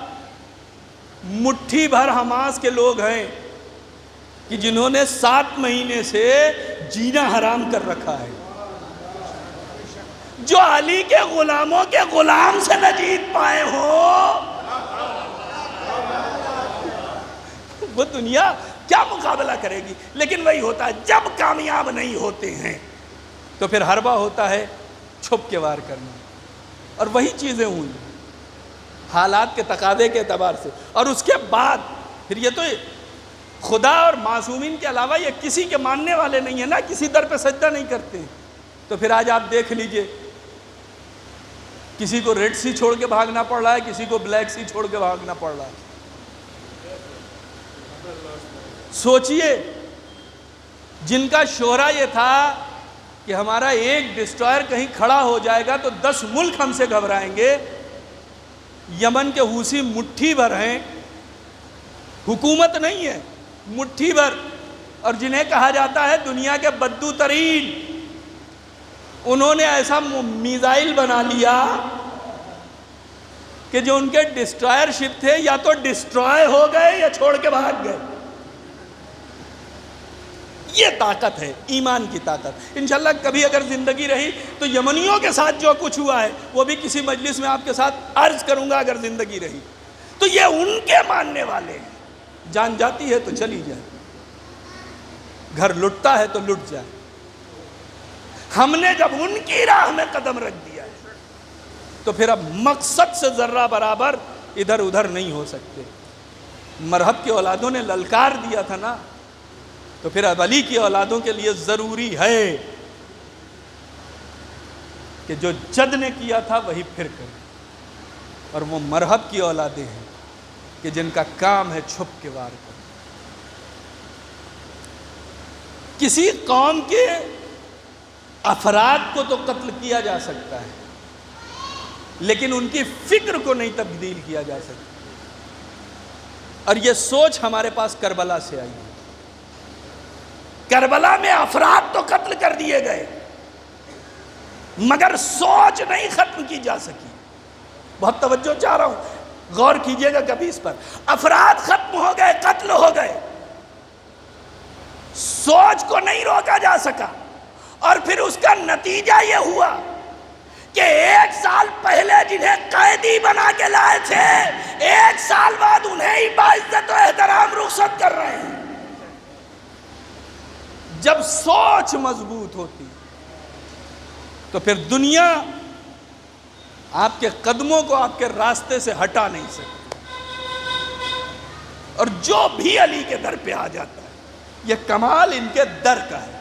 مٹھی بھر حماس کے لوگ ہیں کہ جنہوں نے 7 مہینے سے جینا حرام کر رکھا ہے. جو علی کے غلاموں کے غلام سے نہ جیت پائے ہو، وہ دنیا کیا مقابلہ کرے گی؟ لیکن وہی ہوتا ہے جب کامیاب نہیں ہوتے ہیں تو پھر حربہ ہوتا ہے چھپ کے وار کرنا. اور وہی چیزیں ہوئی حالات کے تقاضے کے اعتبار سے. اور اس کے بعد پھر یہ تو خدا اور معصومین کے علاوہ یہ کسی کے ماننے والے نہیں ہیں نا، کسی در پہ سجدہ نہیں کرتے ہیں. تو پھر آج آپ دیکھ لیجئے کسی کو ریڈ سی چھوڑ کے بھاگنا پڑ رہا ہے، کسی کو بلیک سی چھوڑ کے بھاگنا پڑ رہا ہے. سوچئے جن کا شعرا یہ تھا کہ ہمارا ایک ڈسٹرائر کہیں کھڑا ہو جائے گا تو 10 ملک ہم سے گھبرائیں گے. یمن کے حوثی مٹھی بھر ہیں، حکومت نہیں ہے، مٹھی بھر، اور جنہیں کہا جاتا ہے دنیا کے بدو ترین. انہوں نے ایسا میزائل بنا لیا کہ جو ان کے ڈسٹرائر شپ تھے یا تو ڈسٹرائے ہو گئے یا چھوڑ کے بھاگ گئے. یہ طاقت ہے، ایمان کی طاقت. انشاءاللہ کبھی اگر زندگی رہی تو یمنیوں کے ساتھ جو کچھ ہوا ہے وہ بھی کسی مجلس میں آپ کے ساتھ عرض کروں گا اگر زندگی رہی. تو یہ ان کے ماننے والے ہیں. جان جاتی ہے تو چلی جائے، گھر لٹتا ہے تو لٹ جائے. ہم نے جب ان کی راہ میں قدم رکھ دیا ہے تو پھر اب مقصد سے ذرہ برابر ادھر ادھر نہیں ہو سکتے. مرحب کی اولادوں نے للکار دیا تھا نا، تو پھر اب علی کی اولادوں کے لیے ضروری ہے کہ جو جد نے کیا تھا وہی پھر کرے. اور وہ مرحب کی اولادیں ہیں کہ جن کا کام ہے چھپ کے وار کرنا. کسی قوم کے افراد کو تو قتل کیا جا سکتا ہے لیکن ان کی فکر کو نہیں تبدیل کیا جا سکتا. اور یہ سوچ ہمارے پاس کربلا سے آئی ہے. کربلا میں افراد تو قتل کر دیے گئے مگر سوچ نہیں ختم کی جا سکی. بہت توجہ چاہ رہا ہوں، غور کیجئے گا کبھی اس پر. افراد ختم ہو گئے، قتل ہو گئے، سوچ کو نہیں روکا جا سکا. اور پھر اس کا نتیجہ یہ ہوا کہ 1 سال پہلے جنہیں قیدی بنا کے لائے تھے 1 سال بعد انہیں ہی باعزت و احترام رخصت کر رہے ہیں. جب سوچ مضبوط ہوتی تو پھر دنیا آپ کے قدموں کو آپ کے راستے سے ہٹا نہیں سکتی. اور جو بھی علی کے در پہ آ جاتا ہے یہ کمال ان کے در کا ہے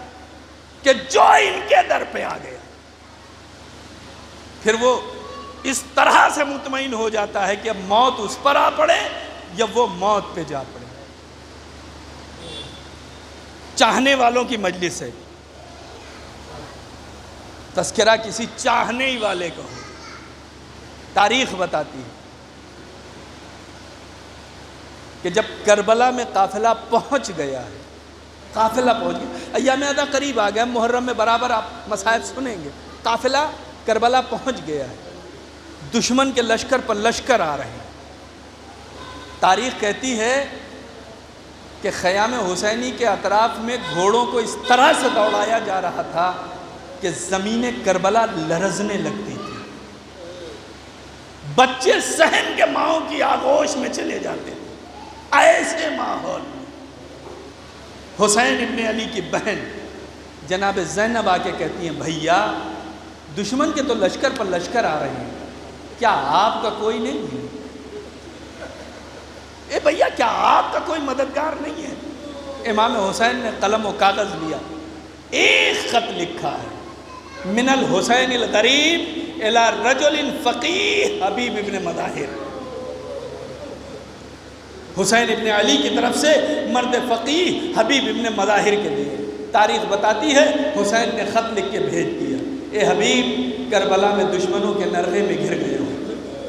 کہ جو ان کے در پہ آ گیا پھر وہ اس طرح سے مطمئن ہو جاتا ہے کہ اب موت اس پر آ پڑے یا وہ موت پہ جا پڑے. چاہنے والوں کی مجلس ہے، تذکرہ کسی چاہنے ہی والے کا ہو. تاریخ بتاتی ہے کہ جب کربلا میں قافلہ پہنچ گیا ہے، قافلہ پہنچ گیا، ایام اعداء قریب آ گیا، محرم میں برابر آپ مصائب سنیں گے. قافلہ کربلا پہنچ گیا ہے، دشمن کے لشکر پر لشکر آ رہے ہیں. تاریخ کہتی ہے کہ خیام حسینی کے اطراف میں گھوڑوں کو اس طرح سے دوڑایا جا رہا تھا کہ زمین کربلا لرزنے لگتی تھی. بچے صحن کے ماؤں کی آغوش میں چلے جاتے تھے. ایسے ماحول میں حسین ابن علی کی بہن جناب زینب آ کے کہتی ہیں بھیا دشمن کے تو لشکر پر لشکر آ رہے ہیں، کیا آپ کا کوئی نہیں ہے؟ اے بھیا کیا آپ کا کوئی مددگار نہیں ہے؟ امام حسین نے قلم و کاغذ لیا، ایک خط لکھا ہے، من الحسین الغریب الی رجل فقیہ حبیب ابن مظاہر. حسین ابن علی کی طرف سے مرد فقیہ حبیب ابن مظاہر کے لیے. تاریخ بتاتی ہے حسین نے خط لکھ کے بھیج دیا، اے حبیب کربلا میں دشمنوں کے نرغے میں گھر گئے ہو،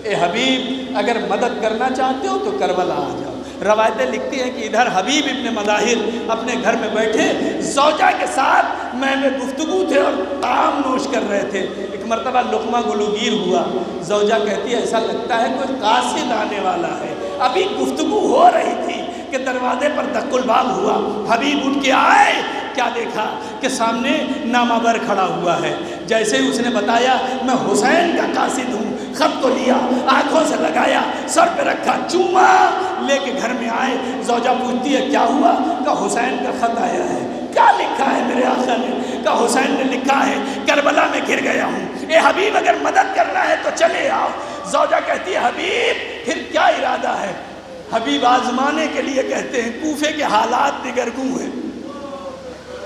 اے حبیب اگر مدد کرنا چاہتے ہو تو کربلا آ جاؤ. روایتیں لکھتی ہیں کہ ادھر حبیب ابن مظاہر اپنے گھر میں بیٹھے زوجہ کے ساتھ میں گفتگو تھے اور طعام نوش کر رہے تھے. ایک مرتبہ لقمہ گلوگیر ہوا، زوجہ کہتی ہے ایسا لگتا ہے کوئی قاصد آنے والا ہے. ابھی گفتگو ہو رہی تھی کہ دروازے پر دق الباب ہوا. حبیب اٹھ کے آئے، کیا دیکھا کہ سامنے نامور کھڑا ہوا ہے. جیسے ہی اس نے بتایا میں حسین کا قاصد ہوں، خط کو لیا، آنکھوں سے لگایا، سر پہ رکھا، چوما، لے کے گھر میں آئے. زوجہ پوچھتی ہے کیا ہوا؟ کہ حسین کا خط آیا ہے. کیا لکھا ہے میرے آقا نے؟ کہ حسین نے لکھا ہے کربلا میں گر گیا ہوں، اے حبیب اگر مدد کرنا ہے تو چلے آؤ. زوجہ کہتی ہے حبیب پھر کیا ارادہ ہے؟ حبیب آزمانے کے لیے کہتے ہیں کوفے کے حالات دگرگوں ہیں،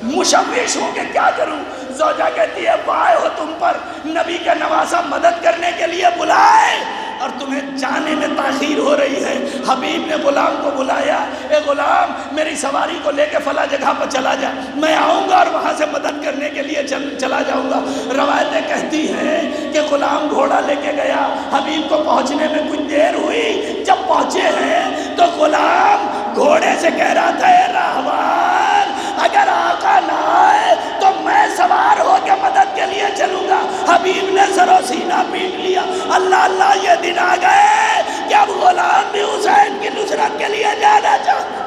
مشوش ہوں کہ کیا کروں. زوجہ کہتی ہے وائے ہو تم پر، نبی کا نواسا مدد کرنے کے لیے بلائے اور تمہیں جانے میں تاخیر ہو رہی ہے. حبیب نے غلام کو بلایا، اے غلام میری سواری کو لے کے فلاں جگہ پر چلا جا، میں آؤں گا اور وہاں سے مدد کرنے کے لیے چلا جاؤں گا. روایتیں کہتی ہیں کہ غلام گھوڑا لے کے گیا. حبیب کو پہنچنے میں کچھ دیر ہوئی، جب پہنچے ہیں تو غلام گھوڑے سے کہہ رہا تھا اے راہوار اگر آقا نہ آئے تو میں سوار ہو کے مدد کے لیے چلوں گا. حبیب نے سر و سینہ پیٹ لیا، اللہ اللہ یہ دن آ گئے کہ اب غلام بھی حسین کی نصرت کے لیے جانا چاہتا.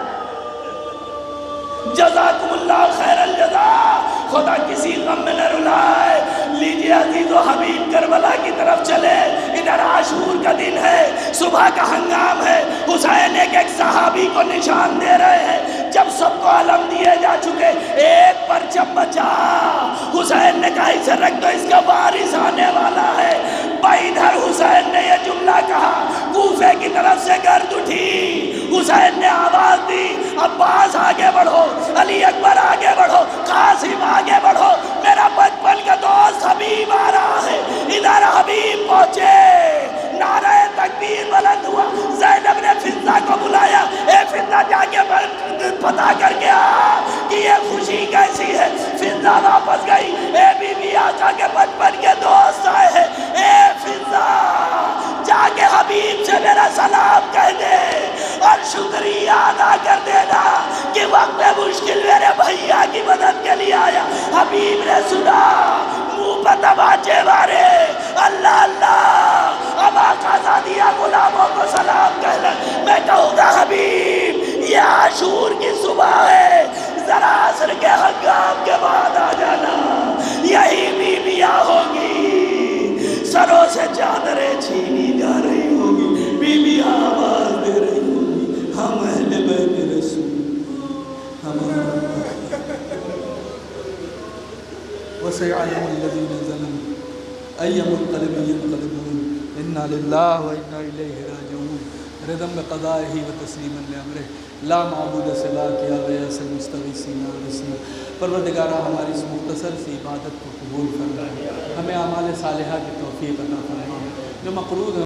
جزاکم اللہ خیر الجزا، خدا کسی غم میں نہ رلائے. لیجئے عزیز و حبیب کربلا کی طرف چلے. ادھر عاشور کا دن ہے، صبح کا ہنگام ہے. حسین ایک ایک صحابی کو نشان دے رہے ہیں. جب سب کو علم دیے جا چکے، ایک پرچم بچا. حسین نے کہا اسے رکھ دو، اس کا وارث آنے والا ہے. ادھر حسین نے یہ جملہ کہا، کوفے کی طرف سے گرد اٹھی. حسین نے آواز دی عباس آگے بڑھو، علی اکبر آگے بڑھو، قاسم آگے بڑھو، میرا بچپن کا دوست حبیب آ رہا ہے. ادھر حبیب پہنچے، نعرہ تکبیر بلند ہوا. زینب نے فضہ کو بلایا، اے فضہ جا کے پتا کر کے آ کہ یہ خوشی کیسی ہے. فضہ واپس گئی، اے بی بی آقا کے بچپن کے دوست آئے ہیں. اے فضہ جا کے حبیب سے میرا سلام کہہ دے اور شکریہ ادا کر دینا کہ وقت مشکل میرے بھیا کی مدد کے لیے آیا. حبیب نے سنا، منہ پر تماچے مارے، اللہ اللہ اب آقا زادیہ غلاموں کو سلام کہنا. میں کہوں گا حبیب یہ عاشور کی صبح ہے، ذرا عصر کے ہنگام کے بعد آ جانا. یہی بیویاں ہوں گی، سروں سے چادریں چھینی جا رہی ہوں گی، بیویاں آواز دے رہی ہوں گی ہم اہل بیت رسول ہمارا. وَسَيَعْلَمُ الَّذِينَ ظَلَمُوا أَيَّ مُنقَلِبٍ يَنقَلِبُونَ إِنَّا لِلَّهِ وَإِنَّا إِلَيْهِ رَاجِعُونَ. ردم بقضائه وتسلیما لامرہ لا معبود سوا کیا غیر سے مستغیثین رسول. پروردگارہ ہماری اس مختصر سی عبادت کو قبول فرما، ہمیں اعمال صالحہ کی توفیق عطا فرما. جو مقروض